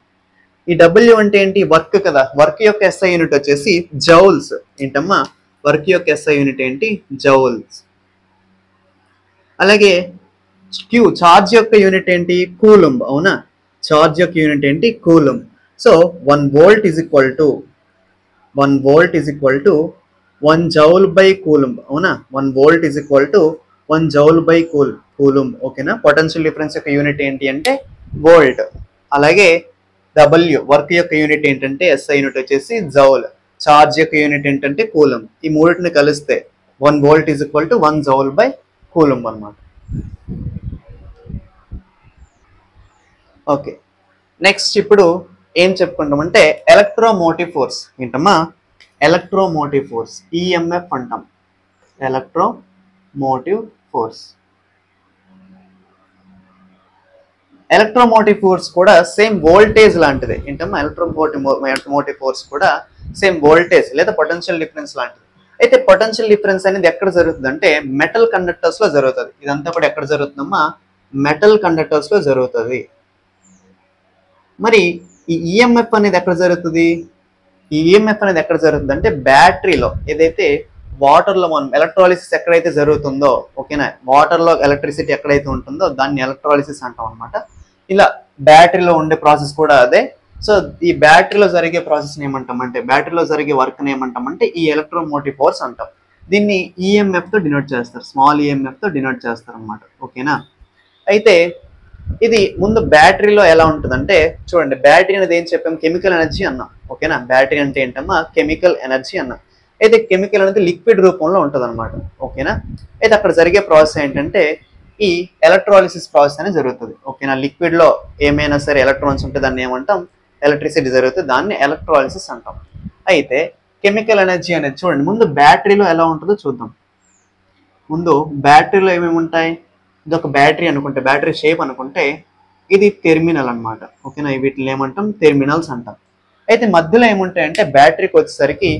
ఈ W అంటే ఏంటి? వర్క్ కదా. వర్క్ యొక్క SI యూనిట్ వచ్చేసి జౌల్స్. ఏంటమ్మా? వర్క్ యొక్క SI యూనిట్ ఏంటి? జౌల్స్. అలాగే Q, ఛార్జ్ యొక్క యూనిట్ ఏంటి? కూలుంబ్. అవునా? ఛార్జ్ యొక్క యూనిట్ ఏంటి? Coulomb. So 1 volt is equal to 1 joule by coulomb. అవునా? 1 volt is equal to 1 joule by coulomb. ఓకేనా? పొటెన్షియల్ డిఫరెన్స్ యొక్క యూనిట్ ఏంటి అంటే వోల్ట్. అలాగే W, వర్క్ యొక్క యూనిట్ ఏంటంటే SI యూనిట్ వచ్చేసి జౌల్. ఛార్జ్ యొక్క యూనిట్ ఏంటంటే కూలుంబ్. ఈ మూడింటిని కలిస్తే 1 volt is equal to 1 joule by coulomb అన్నమాట. ఓకే, నెక్స్ట్ ఇప్పుడు ఏం చెప్పుకుంటామంటే ఎలక్ట్రోమోటివ్ ఫోర్స్. ఏంటమ్మా? ఎలక్ట్రోమోటివ్ ఫోర్స్, EMF అంటాం. Electromotive force. ఎలక్ట్రోమోటివ్ ఫోర్స్ కూడా సేమ్ వోల్టేజ్ లాంటిదే. ఏంటమ్మా? ఎలక్ట్రోమోటివ్ ఫోర్స్ కూడా సేమ్ వోల్టేజ్ లేదా పొటెన్షియల్ డిఫరెన్స్ లాంటిది. అయితే పొటెన్షియల్ డిఫరెన్స్ అనేది ఎక్కడ జరుగుతుంది అంటే మెటల్ కండక్టర్స్ లో జరుగుతుంది. ఇదంతా కూడా ఎక్కడ జరుగుతుందమ్మా? మెటల్ కండక్టర్స్ లో జరుగుతుంది. మరి ఈ EMF అనేది ఎక్కడ జరుగుతుంది? ఈ EMF అనేది ఎక్కడ జరుగుతుంది అంటే బ్యాటరీలో. ఏదైతే వాటర్ లో మనం ఎలక్ట్రాలిసిస్ ఎక్కడైతే జరుగుతుందో, ఓకేనా, వాటర్ లో ఎలక్ట్రిసిటీ ఎక్కడైతే ఉంటుందో దాన్ని ఎలక్ట్రాలిసిస్ అంటాం అనమాట. ఇలా బ్యాటరీలో ఉండే ప్రాసెస్ కూడా అదే. సో ఈ బ్యాటరీలో జరిగే ప్రాసెస్ ఏమంటామంటే, బ్యాటరీలో జరిగే వర్క్ ఏమంటామంటే ఈ ఎలక్ట్రోమోటివ్ ఫోర్స్ అంటాం. దీన్ని EMF తో డినోట్ చేస్తారు, స్మాల్ EMF తో డినోట్ చేస్తారు అనమాట. ఓకేనా? అయితే ఇది ముందు బ్యాటరీలో ఎలా ఉంటుందంటే చూడండి, బ్యాటరీ అనేది ఏం చెప్పాం? కెమికల్ ఎనర్జీ అన్నాం. ఓకేనా? బ్యాటరీ అంటే ఏంటమ్మా? కెమికల్ ఎనర్జీ అన్నాం. అయితే కెమికల్ అనేది లిక్విడ్ రూపంలో ఉంటుంది అనమాట. ఓకేనా? అయితే అక్కడ జరిగే ప్రాసెస్ ఏంటంటే ఈ ఎలక్ట్రాలిసిస్ ప్రాసెస్ అనేది జరుగుతుంది. ఓకేనా? లిక్విడ్ లో ఏమైనా సరే ఎలక్ట్రాన్స్ ఉంటే దాన్ని ఏమంటాం? ఎలక్ట్రిసిటీ జరుగుతుంది, దాన్ని ఎలక్ట్రాలిసిస్ అంటాం. అయితే కెమికల్ ఎనర్జీ అనేది చూడండి, ముందు బ్యాటరీలో ఎలా ఉంటుందో చూద్దాం. ముందు బ్యాటరీలో ఏమేమి ఉంటాయి? ఇది ఒక బ్యాటరీ అనుకుంటే, బ్యాటరీ షేప్ అనుకుంటే ఇది టెర్మినల్ అనమాట. ఓకేనా? వీటిని ఏమంటాం? టెర్మినల్స్ అంటాం. అయితే మధ్యలో ఏముంటాయి అంటే బ్యాటరీకి వచ్చేసరికి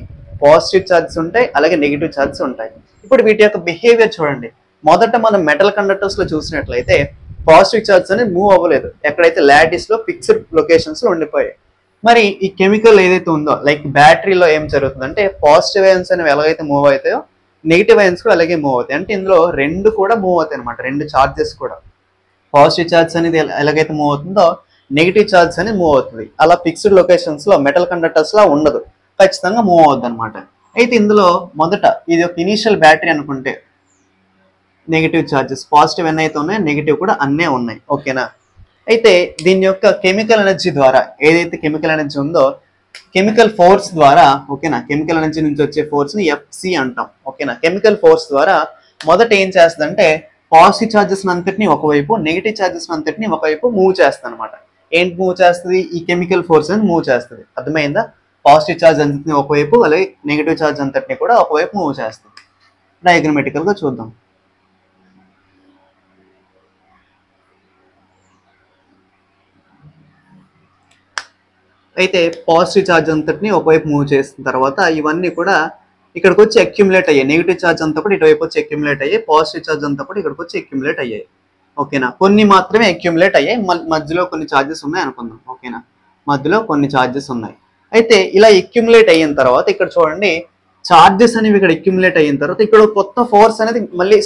పాజిటివ్ ఛార్జెస్ ఉంటాయి, అలాగే నెగిటివ్ ఛార్జెస్ ఉంటాయి. ఇప్పుడు వీటి యొక్క బిహేవియర్ చూడండి. మొదట మనం మెటల్ కండక్టర్స్ లో చూసినట్లయితే పాజిటివ్ ఛార్జెస్ అనేది మూవ్ అవ్వలేదు, ఎక్కడైతే లాటిస్ లో ఫిక్స్డ్ లొకేషన్స్ లో ఉండిపోయాయి. మరి ఈ కెమికల్ ఏదైతే ఉందో లైక్ బ్యాటరీలో ఏం జరుగుతుందంటే పాజిటివ్ అయాన్స్ అనేవి ఎలాగైతే మూవ్ అవుతాయో నెగిటివ్ అయాన్స్ కూడా అలాగే మూవ్ అవుతాయి. అంటే ఇందులో రెండు కూడా మూవ్ అవుతాయి అనమాట, రెండు ఛార్జెస్ కూడా. పాజిటివ్ ఛార్జ్ అనేది ఎలాగైతే మూవ్ అవుతుందో నెగిటివ్ ఛార్జ్ అనేది మూవ్ అవుతుంది. అలా ఫిక్స్డ్ లొకేషన్స్ లో మెటల్ కండక్టర్స్ లో ఉండదు, ఖచ్చితంగా మూవ్ అవుద్ది అనమాట. అయితే ఇందులో మొదట ఇది ఒక ఇనీషియల్ బ్యాటరీ అనుకుంటే నెగిటివ్ ఛార్జెస్, పాజిటివ్ ఎన్ని అయితే ఉన్నాయో నెగిటివ్ కూడా అన్నే ఉన్నాయి. ఓకేనా? అయితే దీని యొక్క కెమికల్ ఎనర్జీ ద్వారా, ఏదైతే కెమికల్ ఎనర్జీ ఉందో కెమికల్ ఫోర్స్ ద్వారా, ఓకేనా, కెమికల్ ఎనర్జీ నుంచి వచ్చే ఫోర్స్ ని FC అంటాం. ఓకేనా? కెమికల్ ఫోర్స్ ద్వారా మొదట ఏం చేస్తుందంటే పాజిటివ్ ఛార్జెస్ అంతటిని ఒకవైపు, నెగిటివ్ ఛార్జెస్ అంతటిని ఒకవైపు మూవ్ చేస్తుంది అనమాట. ఏంటి మూవ్ చేస్తుంది, ఈ కెమికల్ ఫోర్స్ అనేది మూవ్ చేస్తుంది. అర్థమైందా? పాజిటివ్ ఛార్జ్ అంతటిని ఒకవైపు, అలాగే నెగిటివ్ ఛార్జ్ అంతటిని కూడా ఒకవైపు మూవ్ చేస్తుంది. డయాగ్రమాటికల్ గా చూద్దాం. అయితే పాజిటివ్ ఛార్జ్ అంతటిని ఒకవైపు మూవ్ చేసిన తర్వాత ఇవన్నీ కూడా ఇక్కడికి వచ్చి అక్యుములేట్ అయ్యాయి. నెగిటివ్ ఛార్జ్ అంతా కూడా ఇటువైపు వచ్చి అక్యుములేట్ అయ్యాయి, పాజిటివ్ ఛార్జ్ అంతా కూడా ఇక్కడికి వచ్చి అక్యుములేట్ అయ్యాయి. ఓకేనా? కొన్ని మాత్రమే అక్యుములేట్ అయ్యాయి, మధ్యలో కొన్ని ఛార్జెస్ ఉన్నాయి అనుకుందాం. ఓకేనా? మధ్యలో కొన్ని ఛార్జెస్ ఉన్నాయి. అయితే ఇలా అక్యుములేట్ అయిన తర్వాత ఇక్కడ చూడండి, ఛార్జెస్ అనేవి ఇక్కడ అక్యుములేట్ అయిన తర్వాత ఇక్కడ కొత్త ఫోర్స్ అనేది మళ్ళీ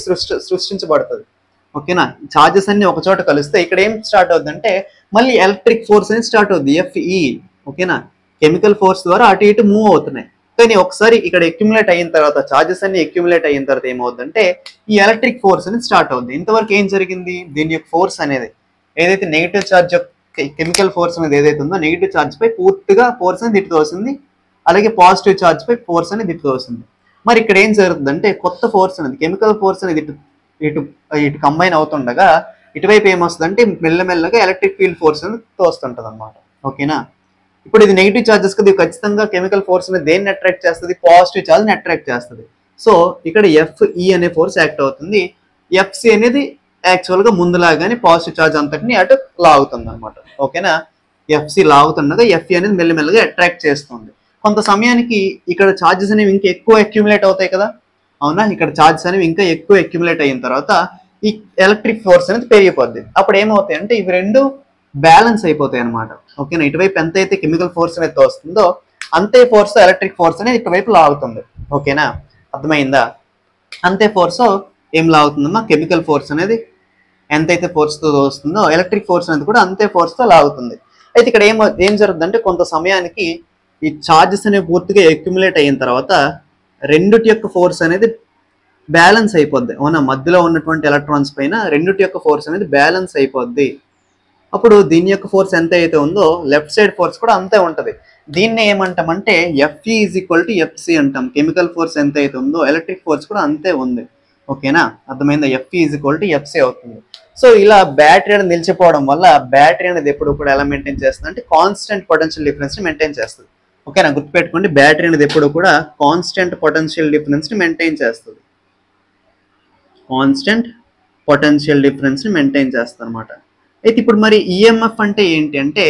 సృష్టించబడుతుంది. ఓకేనా? ఛార్జెస్ అన్ని ఒక చోట కలిస్తే ఇక్కడ ఏం స్టార్ట్ అవుతుంది అంటే మళ్ళీ ఎలక్ట్రిక్ ఫోర్స్ అనేది స్టార్ట్ అవుతుంది, ఎఫ్ఈ. ఓకేనా? కెమికల్ ఫోర్స్ ద్వారా అటు ఇటు మూవ్ అవుతున్నాయి. కానీ ఒకసారి ఇక్కడ అక్యుములేట్ అయిన తర్వాత, ఛార్జెస్ అన్ని అక్యుములేట్ అయిన తర్వాత ఏమవుతుందంటే ఈ ఎలక్ట్రిక్ ఫోర్స్ అనేది స్టార్ట్ అవుతుంది. ఇంతవరకు ఏం జరిగింది, దీని యొక్క ఫోర్స్ అనేది ఏదైతే నెగిటివ్ ఛార్జ్, కెమికల్ ఫోర్స్ అనేది ఏదైతే ఉందో నెగిటివ్ ఛార్జ్ పై పూర్తిగా ఫోర్స్ అనేది ఇటు తోసింది, అలాగే పాజిటివ్ ఛార్జ్ పై ఫోర్స్ అనేది ఇటు తోసింది. మరి ఇక్కడ ఏం జరుగుతుందంటే కొత్త ఫోర్స్ అనేది, కెమికల్ ఫోర్స్ అనేది ఇటు ఇటు కంబైన్ అవుతుండగా ఇటువైపు ఏమొస్తుందంటే మెల్లమెల్లగా ఎలక్ట్రిక్ ఫీల్డ్ ఫోర్స్ అనేది తోస్తుంటది అనమాట. ఓకేనా? ఇప్పుడు ఇది నెగిటివ్ ఛార్జెస్ కదా, ఖచ్చితంగా కెమికల్ ఫోర్స్ అనేది దేన్ని అట్రాక్ట్ చేస్తుంది, పాజిటివ్ ఛార్జ్ని అట్రాక్ట్ చేస్తుంది. సో ఇక్కడ ఎఫ్ఈ అనే ఫోర్స్ యాక్ట్ అవుతుంది. ఎఫ్సి అనేది యాక్చువల్గా ముందులాగానే పాజిటివ్ ఛార్జ్ అంతటిని అటు లాగుతుంది అనమాట. ఓకేనా? ఎఫ్సి లాగుతుండగా ఎఫ్ఈ అనేది మెల్లమెల్లగా అట్రాక్ట్ చేస్తుంది. కొంత సమయానికి ఇక్కడ ఛార్జెస్ అనేవి ఇంకా ఎక్కువ అక్యుములేట్ అవుతాయి కదా, అవునా? ఇక్కడ ఛార్జెస్ అనేవి ఇంకా ఎక్కువ అక్యుములేట్ అయిన తర్వాత ఈ ఎలక్ట్రిక్ ఫోర్స్ అనేది పెరిగిపోద్ది. అప్పుడు ఏమవుతాయి అంటే ఇవి రెండు బ్యాలెన్స్ అయిపోతాయి అనమాట. ఓకేనా? ఇటువైపు ఎంత అయితే కెమికల్ ఫోర్స్ అనేది వస్తుందో అంతే ఫోర్స్ ఎలక్ట్రిక్ ఫోర్స్ అనేది ఇటువైపు లాగుతుంది. ఓకేనా? అర్థమైందా? అంతే ఫోర్స్ ఏం లాగుతుందమ్మా, కెమికల్ ఫోర్స్ అనేది ఎంతైతే ఫోర్స్తో వస్తుందో ఎలక్ట్రిక్ ఫోర్స్ అనేది కూడా అంతే ఫోర్స్తో లాగుతుంది. అయితే ఇక్కడ ఏం జరుగుతుందంటే కొంత సమయానికి ఈ ఛార్జెస్ అనేవి పూర్తిగా అక్యుములేట్ అయిన తర్వాత రెండిటి యొక్క ఫోర్స్ అనేది బ్యాలెన్స్ అయిపోద్ది. అవునా? మధ్యలో ఉన్నటువంటి ఎలక్ట్రాన్స్ పైన రెండిటి యొక్క ఫోర్స్ అనేది బ్యాలెన్స్ అయిపోద్ది. అప్పుడు దీని యొక్క ఫోర్స్ ఎంత అయితే ఉందో లెఫ్ట్ సైడ్ ఫోర్స్ కూడా అంతే ఉంటుంది. దీన్ని ఏమంటామంటే FE is equal to FC అంటాం. కెమికల్ ఫోర్స్ ఎంత అయితే ఉందో ఎలక్ట్రిక్ ఫోర్స్ కూడా అంతే ఉంది. ఓకేనా? అర్థమైందా? FE is equal to FC అవుతుంది. సో ఇలా బ్యాటరీ అనేది నిలిచిపోవడం వల్ల బ్యాటరీ అనేది ఎప్పుడు కూడా ఎలా మెయింటైన్ చేస్తుంది అంటే కాన్స్టెంట్ పొటెన్షియల్ డిఫరెన్స్ ని మెయింటైన్ చేస్తుంది. ఓకేనా? గుర్తుపెట్టుకోండి, బ్యాటరీ అనేది ఎప్పుడు కూడా కాన్స్టెంట్ పొటెన్షియల్ డిఫరెన్స్ ని మెయింటైన్ చేస్తుంది. కాన్స్టెంట్ పొటెన్షియల్ డిఫరెన్స్ ని మెయింటైన్ చేస్తుంది అనమాట. అయితే ఇప్పుడు మరి ఈఎంఎఫ్ అంటే ఏంటి అంటే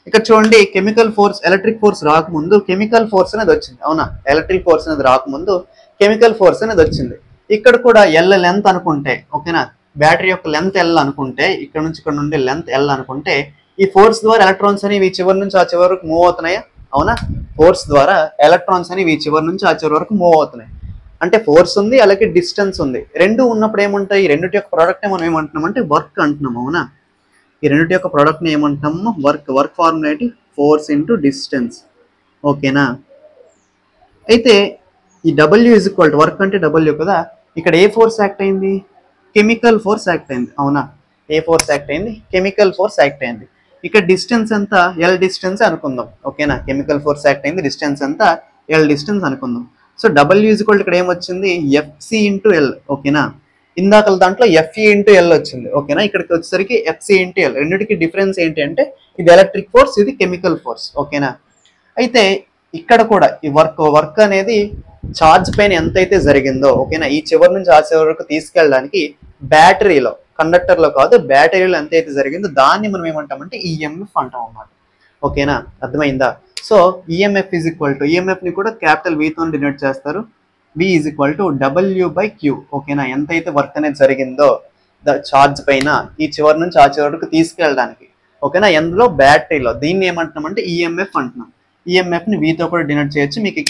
ఇక్కడ చూడండి, కెమికల్ ఫోర్స్, ఎలక్ట్రిక్ ఫోర్స్ రాకముందు కెమికల్ ఫోర్స్ అనేది వచ్చింది. అవునా? ఎలక్ట్రిక్ ఫోర్స్ అనేది రాకముందు కెమికల్ ఫోర్స్ అనేది వచ్చింది. ఇక్కడ కూడా ఎల్ లెంత్ అనుకుంటే, ఓకేనా, బ్యాటరీ యొక్క లెంత్ ఎల్ అనుకుంటే, ఇక్కడ నుంచి ఇక్కడ నుండి లెంత్ ఎల్ అనుకుంటే ఈ ఫోర్స్ ద్వారా ఎలక్ట్రాన్స్ అనేవి ఈ చివరి నుంచి ఆ చివరి వరకు మూవ్ అవుతున్నాయా? అవునా? ఫోర్స్ ద్వారా ఎలక్ట్రాన్స్ అనేవి ఈ చివరి నుంచి ఆ చివరి వరకు మూవ్ అవుతున్నాయి. అంటే ఫోర్స్ ఉంది, అలాగే డిస్టెన్స్ ఉంది. రెండు ఉన్నప్పుడు ఏముంటాయి, ఈ రెండింటి యొక్క ప్రోడక్ట్ మనం ఏమంటున్నాం అంటే వర్క్ అంటున్నాం. అవునా? ఈ రెండింటి యొక్క ప్రోడక్ట్ని ఏమంటాము, వర్క్ ఫార్ములా ఏంటి, ఫోర్స్ ఇంటూ డిస్టెన్స్. ఓకేనా? అయితే ఈ W is equal to work అంటే డబ్ల్యూ కదా, ఇక్కడ ఏ ఫోర్స్ యాక్ట్ అయింది, కెమికల్ ఫోర్స్ యాక్ట్ అయింది. అవునా? ఏ ఫోర్స్ యాక్ట్ అయింది, కెమికల్ ఫోర్స్ యాక్ట్ అయింది. ఇక్కడ డిస్టెన్స్ ఎంత, ఎల్ డిస్టెన్స్ అనుకుందాం. ఓకేనా? కెమికల్ ఫోర్స్ యాక్ట్ అయింది, డిస్టెన్స్ ఎంత, ఎల్ డిస్టెన్స్ అనుకుందాం. సో డబ్ల్యూ ఈజ్ ఈక్వల్ ఇక్కడ ఏమొచ్చింది, ఎఫ్సి ఇంటూ ఎల్. ఓకేనా? ఇందాక దాంట్లో ఎఫ్ఈ ఇంటూ ఎల్ వచ్చింది. ఓకేనా? ఇక్కడికి వచ్చేసరికి ఎఫ్సి ఇంటూ ఎల్. రెండింటికి డిఫరెన్స్ ఏంటి అంటే ఇది ఎలక్ట్రిక్ ఫోర్స్, ఇది కెమికల్ ఫోర్స్. ఓకేనా? అయితే ఇక్కడ కూడా ఈ వర్క్ అనేది ఛార్జ్ పైన ఎంతైతే జరిగిందో, ఓకేనా, ఈ చివరి నుంచి ఆ చివరి వరకు తీసుకెళ్ళడానికి బ్యాటరీలో, కండక్టర్లో కాదు బ్యాటరీలో ఎంతైతే జరిగిందో దాన్ని మనం ఏమంటామంటే ఈఎంఎఫ్ అంటాం అన్నమాట. ఓకేనా? అర్థమైందా? So EMF is equal to, ఈఎంఎఫ్ని కూడా క్యాపిటల్ వీతో డినోట్ చేస్తారు. V is equal to W/Q. ఓకేనా? ఎంతైతే వర్క్ అనేది జరిగిందో ఛార్జ్ పైన ఈ చివరి నుంచి ఆ చివరి వరకు తీసుకెళ్ళడానికి, ఓకేనా, ఎందులో బ్యాటరీలో, దీన్ని ఏమంటున్నాం అంటే ఈఎంఎఫ్ అంటున్నాం. ఈఎంఎఫ్ని వీతో కూడా డినోట్ చేయొచ్చు, మీకు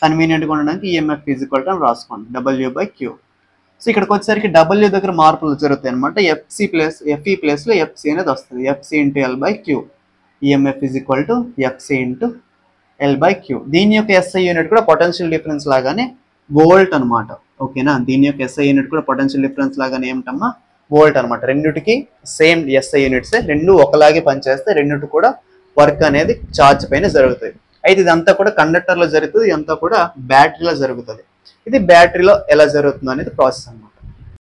కన్వీనియంట్గా ఉండడానికి ఈఎంఎఫ్ ఈజ్ ఈక్వల్ టు అని రాసుకోండి, W/Q. సో ఇక్కడికి వచ్చేసరికి W దగ్గర మార్పులు జరుగుతాయి అనమాట. ఎఫ్ఈ ప్లేస్లో ఎఫ్సి అనేది వస్తుంది, FC into L/Q. EMF is equal to FC into L/Q. దీని యొక్క ఎస్ఐ యూనిట్ కూడా పొటెన్షియల్ డిఫరెన్స్ లాగానే వోల్ట్ అనమాట. ఓకేనా? దీని యొక్క ఎస్ఐ యూనిట్ కూడా పొటెన్షియల్ డిఫరెన్స్ లాగానే ఏమిటమ్మా, వోల్ట్ అనమాట. రెండిటికి సేమ్ ఎస్ఐ యూనిట్సే, రెండు ఒకలాగే పనిచేస్తే రెండిటి కూడా వర్క్ అనేది ఛార్జ్ పైన జరుగుతుంది. అయితే ఇదంతా కూడా కండక్టర్లో జరుగుతుంది, ఇదంతా కూడా బ్యాటరీలో జరుగుతుంది. ఇది బ్యాటరీలో ఎలా జరుగుతుందో అనేది ప్రాసెస్ అన్నమాట.